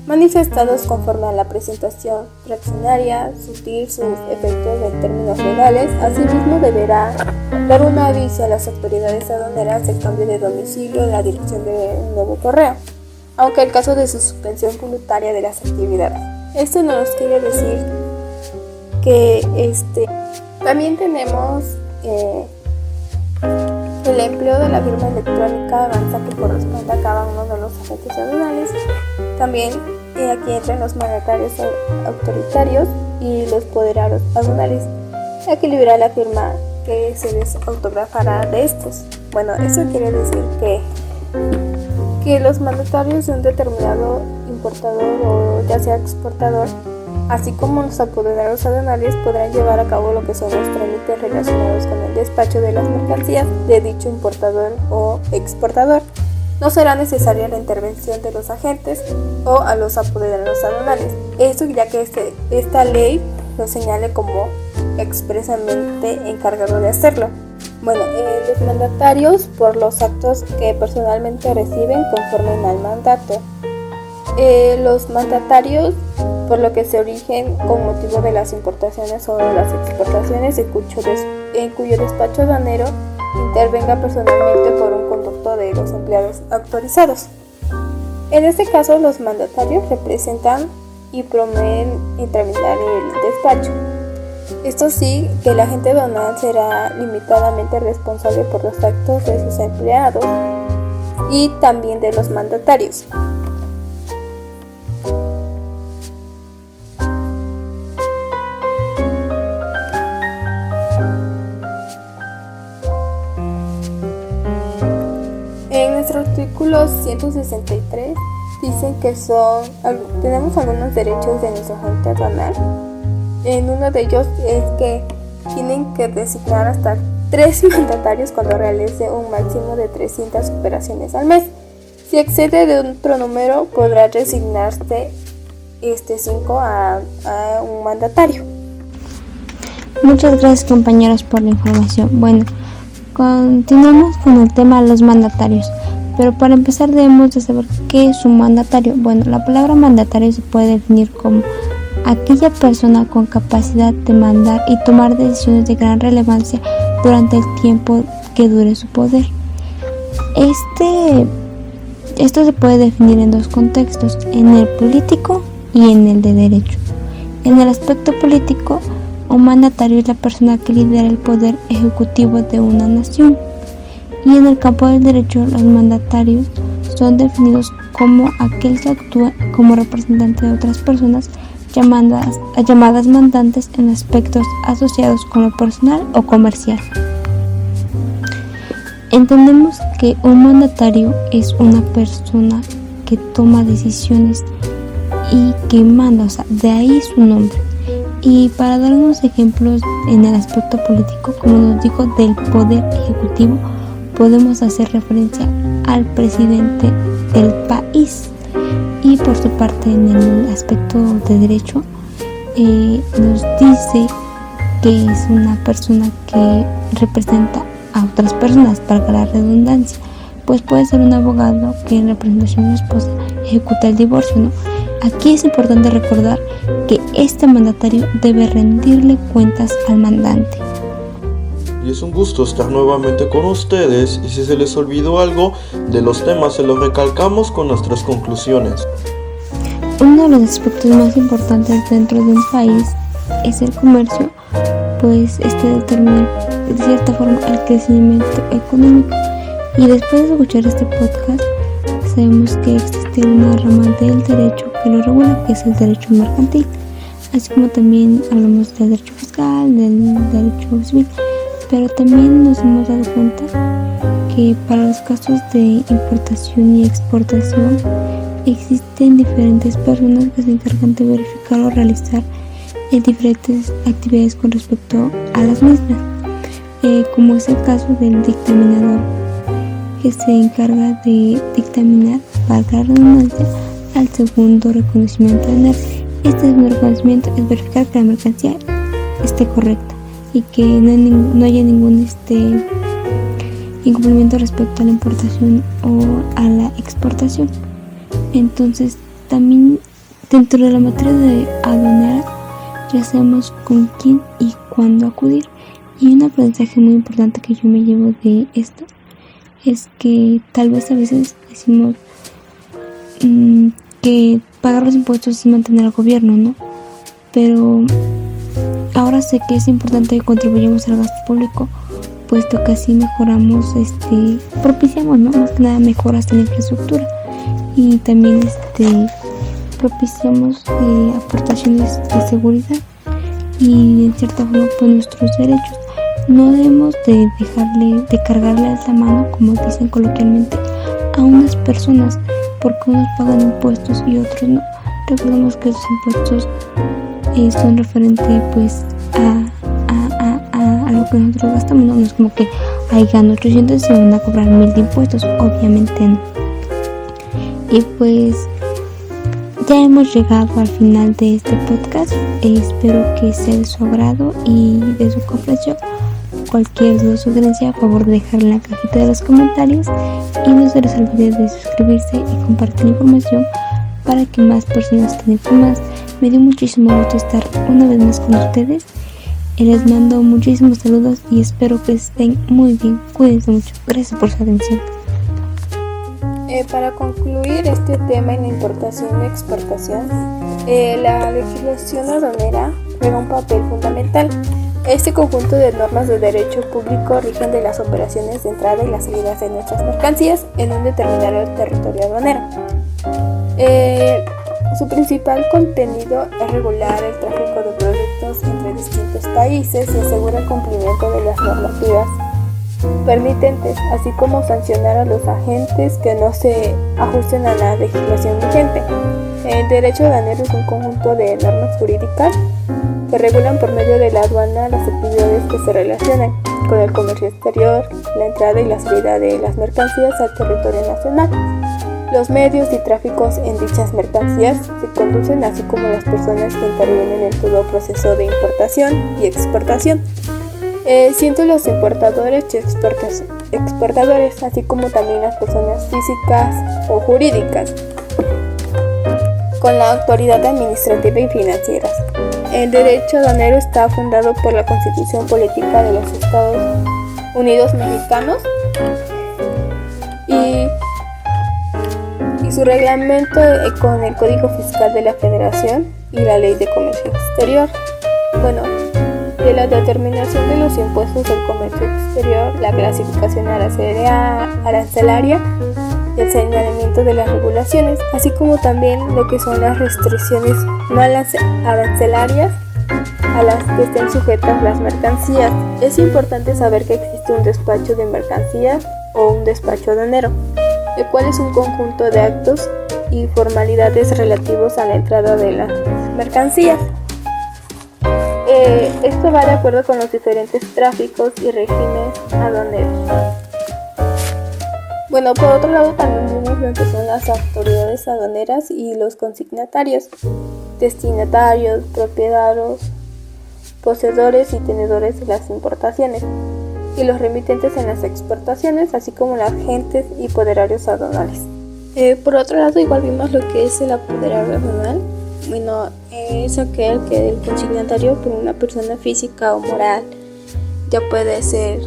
manifestados conforme a la presentación fraccionaria, sutil sus efectos en términos legales. Asimismo, deberá dar un aviso a las autoridades aduaneras del cambio de domicilio en la dirección de un nuevo correo, aunque el caso de su suspensión voluntaria de las actividades. Esto no nos quiere decir que también tenemos el empleo de la firma electrónica avanza que corresponde a cada uno de los agentes aduanales. También aquí entran los mandatarios autoritarios y los poderes aduanales, equilibrar la firma que se les autografará de estos. Bueno, eso quiere decir que los mandatarios de un determinado importador o ya sea exportador, así como los apoderados aduanales, podrán llevar a cabo lo que son los trámites relacionados con el despacho de las mercancías de dicho importador o exportador. No será necesaria la intervención de los agentes o a los apoderados aduanales. Esto ya que esta ley lo señale como expresamente encargado de hacerlo. Bueno, los mandatarios por los actos que personalmente reciben conforme al mandato. Los mandatarios por lo que se origen con motivo de las importaciones o de las exportaciones en cuyo despacho aduanero intervenga personalmente por un conducto de los empleados autorizados. En este caso, los mandatarios representan y promueven y tramitar el despacho. Esto sí, que el agente aduanal será limitadamente responsable por los actos de sus empleados y también de los mandatarios. En nuestro artículo 163 dicen que tenemos algunos derechos de nuestro agente aduanal. En uno de ellos es que tienen que designar hasta 3 mandatarios cuando realice un máximo de 300 operaciones al mes. Si excede de otro número, podrá resignarse 5 a un mandatario. Muchas gracias, compañeros, por la información. Bueno, continuamos con el tema de los mandatarios, pero para empezar debemos de saber qué es un mandatario. Bueno, la palabra mandatario se puede definir como aquella persona con capacidad de mandar y tomar decisiones de gran relevancia durante el tiempo que dure su poder. Esto se puede definir en 2 contextos, en el político y en el de derecho. En el aspecto político, un mandatario es la persona que lidera el poder ejecutivo de una nación. Y en el campo del derecho, los mandatarios son definidos como aquel que actúa como representante de otras personas, llamadas mandantes en aspectos asociados con lo personal o comercial. Entendemos que un mandatario es una persona que toma decisiones y que manda, de ahí su nombre. Y para dar unos ejemplos en el aspecto político, como nos dijo, del poder ejecutivo, podemos hacer referencia al presidente del país. Y por su parte, en el aspecto de derecho, nos dice que es una persona que representa a otras personas, para la redundancia, pues puede ser un abogado que en representación de su esposa ejecuta el divorcio, ¿no? Aquí es importante recordar que este mandatario debe rendirle cuentas al mandante. Y es un gusto estar nuevamente con ustedes, y si se les olvidó algo de los temas se los recalcamos con nuestras conclusiones. Uno de los aspectos más importantes dentro de un país es el comercio, pues este determina de cierta forma el crecimiento económico. Y después de escuchar este podcast, sabemos que existe una rama del derecho que lo regula, que es el derecho mercantil, así como también hablamos del derecho fiscal, del derecho civil, pero también nos hemos dado cuenta que para los casos de importación y exportación existen diferentes personas que se encargan de verificar o realizar diferentes actividades con respecto a las mismas, como es el caso del dictaminador, que se encarga de dictaminar, valga la redundancia, al segundo reconocimiento de NER. Este segundo reconocimiento es verificar que la mercancía esté correcta y que no haya ningún incumplimiento respecto a la importación o a la exportación. Entonces, también dentro de la materia de aduanera ya sabemos con quién y cuándo acudir. Y un aprendizaje muy importante que yo me llevo de esto es que tal vez a veces decimos que pagar los impuestos es mantener al gobierno, ¿no? Pero ahora sé que es importante que contribuyamos al gasto público, puesto que así mejoramos, propiciamos, ¿no? Más que nada mejoras en la infraestructura, y también propiciamos aportaciones de seguridad y en cierta forma pues nuestros derechos. No debemos de cargarle la mano, como dicen coloquialmente, a unas personas, porque unos pagan impuestos y otros no. Recordemos que esos impuestos son referentes pues a lo que nosotros gastamos, ¿no? No es como que gano 800 y se van a cobrar 1000 de impuestos, obviamente no. Y pues ya hemos llegado al final de este podcast. Espero que sea de su agrado y de su comprensión. Cualquier duda o sugerencia, a favor de dejarla en la cajita de los comentarios, y no se les olvide de suscribirse y compartir información para que más personas estén informadas. Me dio muchísimo gusto estar una vez más con ustedes. Les mando muchísimos saludos y espero que estén muy bien. Cuídense mucho. Gracias por su atención. Para concluir este tema en la importación y exportación, la legislación aduanera juega un papel fundamental. Este conjunto de normas de derecho público rigen de las operaciones de entrada y las salidas de nuestras mercancías en un determinado territorio aduanero. Su principal contenido es regular el tráfico de productos entre distintos países y asegura el cumplimiento de las normativas permitentes, así como sancionar a los agentes que no se ajusten a la legislación vigente. El derecho aduanero es un conjunto de normas jurídicas que regulan por medio de la aduana las actividades que se relacionan con el comercio exterior, la entrada y la salida de las mercancías al territorio nacional. Los medios y tráficos en dichas mercancías se conducen, así como las personas que intervienen en todo proceso de importación y exportación, siendo los importadores y exportadores, así como también las personas físicas o jurídicas, con la autoridad administrativa y financiera. El derecho aduanero está fundado por la Constitución Política de los Estados Unidos Mexicanos y su reglamento con el Código Fiscal de la Federación y la Ley de Comercio Exterior. De la determinación de los impuestos del comercio exterior, la clasificación arancelaria y el señalamiento de las regulaciones, así como también lo que son las restricciones no arancelarias a las que estén sujetas las mercancías. Es importante saber que existe un despacho de mercancías o un despacho aduanero, el cual es un conjunto de actos y formalidades relativos a la entrada de las mercancías. Esto va de acuerdo con los diferentes tráficos y regímenes aduaneros. Bueno, por otro lado también vemos lo que son las autoridades aduaneras y los consignatarios, destinatarios, propietarios, poseedores y tenedores de las importaciones, y los remitentes en las exportaciones, así como los agentes y apoderarios aduanales. Por otro lado, igual vimos lo que es el apoderario aduanal. Bueno, es aquel que el consignatario por una persona física o moral, ya puede ser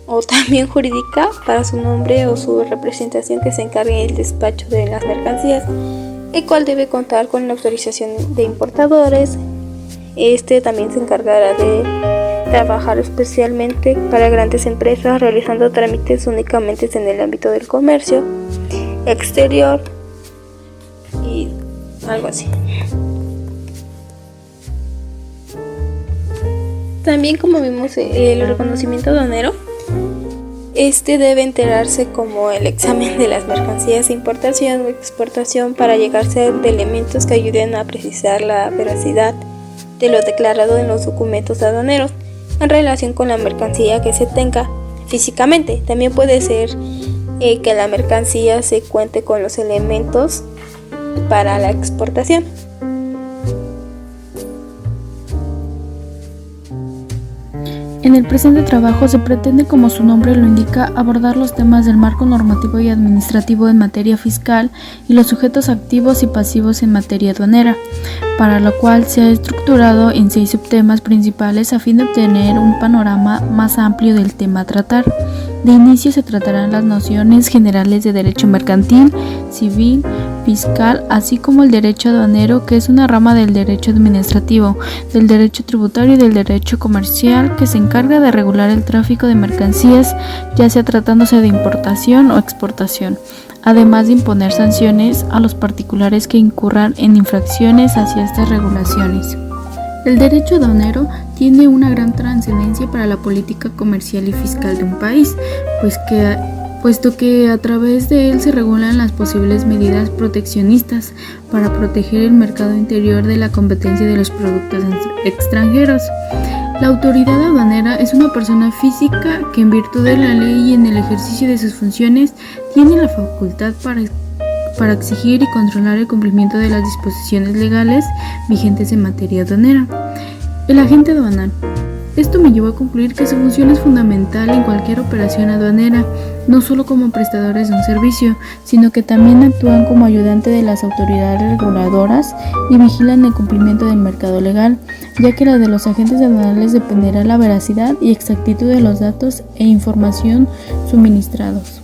o también jurídica, para su nombre o su representación, que se encargue del despacho de las mercancías, el cual debe contar con la autorización de importadores. Este también se encargará de trabajar especialmente para grandes empresas, realizando trámites únicamente en el ámbito del comercio exterior y algo así. También, como vimos, el reconocimiento aduanero, debe enterarse como el examen de las mercancías de importación o exportación para llegarse de elementos que ayuden a precisar la veracidad de lo declarado en los documentos aduaneros en relación con la mercancía que se tenga físicamente. También puede ser que la mercancía se cuente con los elementos para la exportación. En el presente trabajo se pretende, como su nombre lo indica, abordar los temas del marco normativo y administrativo en materia fiscal y los sujetos activos y pasivos en materia aduanera, para lo cual se ha estructurado en 6 subtemas principales a fin de obtener un panorama más amplio del tema a tratar. De inicio se tratarán las nociones generales de derecho mercantil, civil, fiscal, así como el derecho aduanero, que es una rama del derecho administrativo, del derecho tributario y del derecho comercial, que se encarga de regular el tráfico de mercancías, ya sea tratándose de importación o exportación, además de imponer sanciones a los particulares que incurran en infracciones hacia estas regulaciones. El derecho aduanero tiene una gran trascendencia para la política comercial y fiscal de un país, puesto que a través de él se regulan las posibles medidas proteccionistas para proteger el mercado interior de la competencia de los productos extranjeros. La autoridad aduanera es una persona física que, en virtud de la ley y en el ejercicio de sus funciones, tiene la facultad para exigir y controlar el cumplimiento de las disposiciones legales vigentes en materia aduanera. El agente aduanal. Esto me llevó a concluir que su función es fundamental en cualquier operación aduanera, no solo como prestadores de un servicio, sino que también actúan como ayudante de las autoridades reguladoras y vigilan el cumplimiento del mercado legal, ya que la de los agentes aduanales dependerá la veracidad y exactitud de los datos e información suministrados.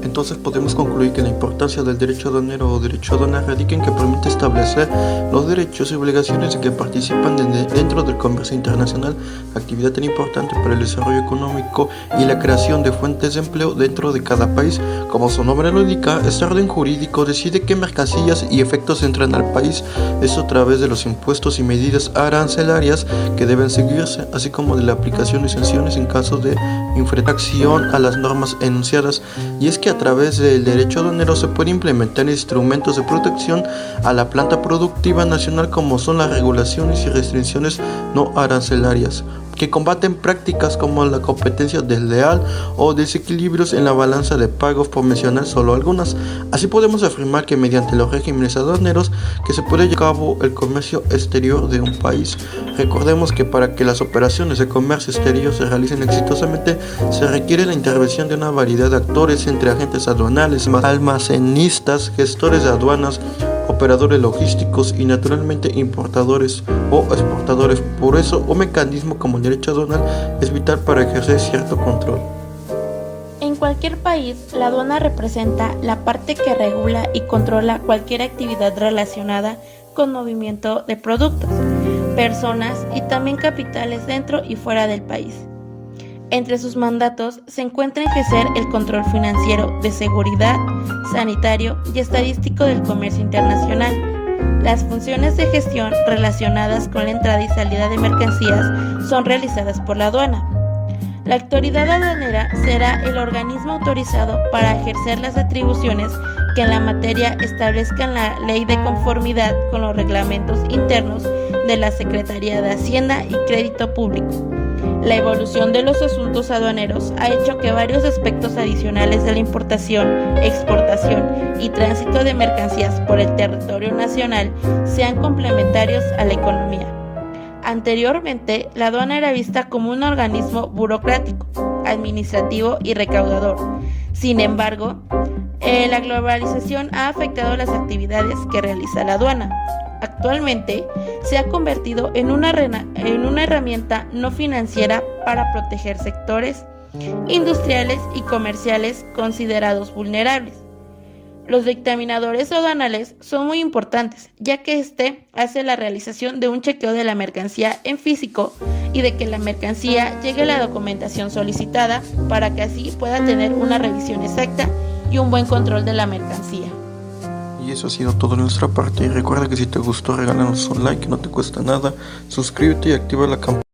Entonces podemos concluir que la importancia del derecho aduanero o derecho aduanal radica en que permite establecer los derechos y obligaciones que participan dentro del comercio internacional, actividad tan importante para el desarrollo económico y la creación de fuentes de empleo dentro de cada país. Como su nombre lo indica, este orden jurídico decide qué mercancías y efectos entran al país, esto a través de los impuestos y medidas arancelarias que deben seguirse, así como de la aplicación de sanciones en caso de infracción a las normas enunciadas. Y es que a través del derecho aduanero se puede implementar instrumentos de protección a la planta productiva nacional, como son las regulaciones y restricciones no arancelarias, que combaten prácticas como la competencia desleal o desequilibrios en la balanza de pagos, por mencionar solo algunas. Así podemos afirmar que mediante los regímenes aduaneros que se puede llevar a cabo el comercio exterior de un país. Recordemos que para que las operaciones de comercio exterior se realicen exitosamente se requiere la intervención de una variedad de actores, entre agentes aduanales, almacenistas, gestores de aduanas, operadores logísticos y naturalmente importadores o exportadores. Por eso un mecanismo como el derecho aduanal es vital para ejercer cierto control. En cualquier país, la aduana representa la parte que regula y controla cualquier actividad relacionada con movimiento de productos, personas y también capitales dentro y fuera del país. Entre sus mandatos se encuentra ejercer el control financiero, de seguridad, sanitario y estadístico del comercio internacional. Las funciones de gestión relacionadas con la entrada y salida de mercancías son realizadas por la aduana. La autoridad aduanera será el organismo autorizado para ejercer las atribuciones que en la materia establezcan la ley de conformidad con los reglamentos internos de la Secretaría de Hacienda y Crédito Público. La evolución de los asuntos aduaneros ha hecho que varios aspectos adicionales de la importación, exportación y tránsito de mercancías por el territorio nacional sean complementarios a la economía. Anteriormente, la aduana era vista como un organismo burocrático, administrativo y recaudador. Sin embargo, la globalización ha afectado las actividades que realiza la aduana. Actualmente se ha convertido en una herramienta no financiera para proteger sectores industriales y comerciales considerados vulnerables. Los dictaminadores aduanales son muy importantes, ya que hace la realización de un chequeo de la mercancía en físico y de que la mercancía llegue a la documentación solicitada para que así pueda tener una revisión exacta y un buen control de la mercancía. Y eso ha sido todo de nuestra parte. Y recuerda que si te gustó, regálanos un like, no te cuesta nada. Suscríbete y activa la campana.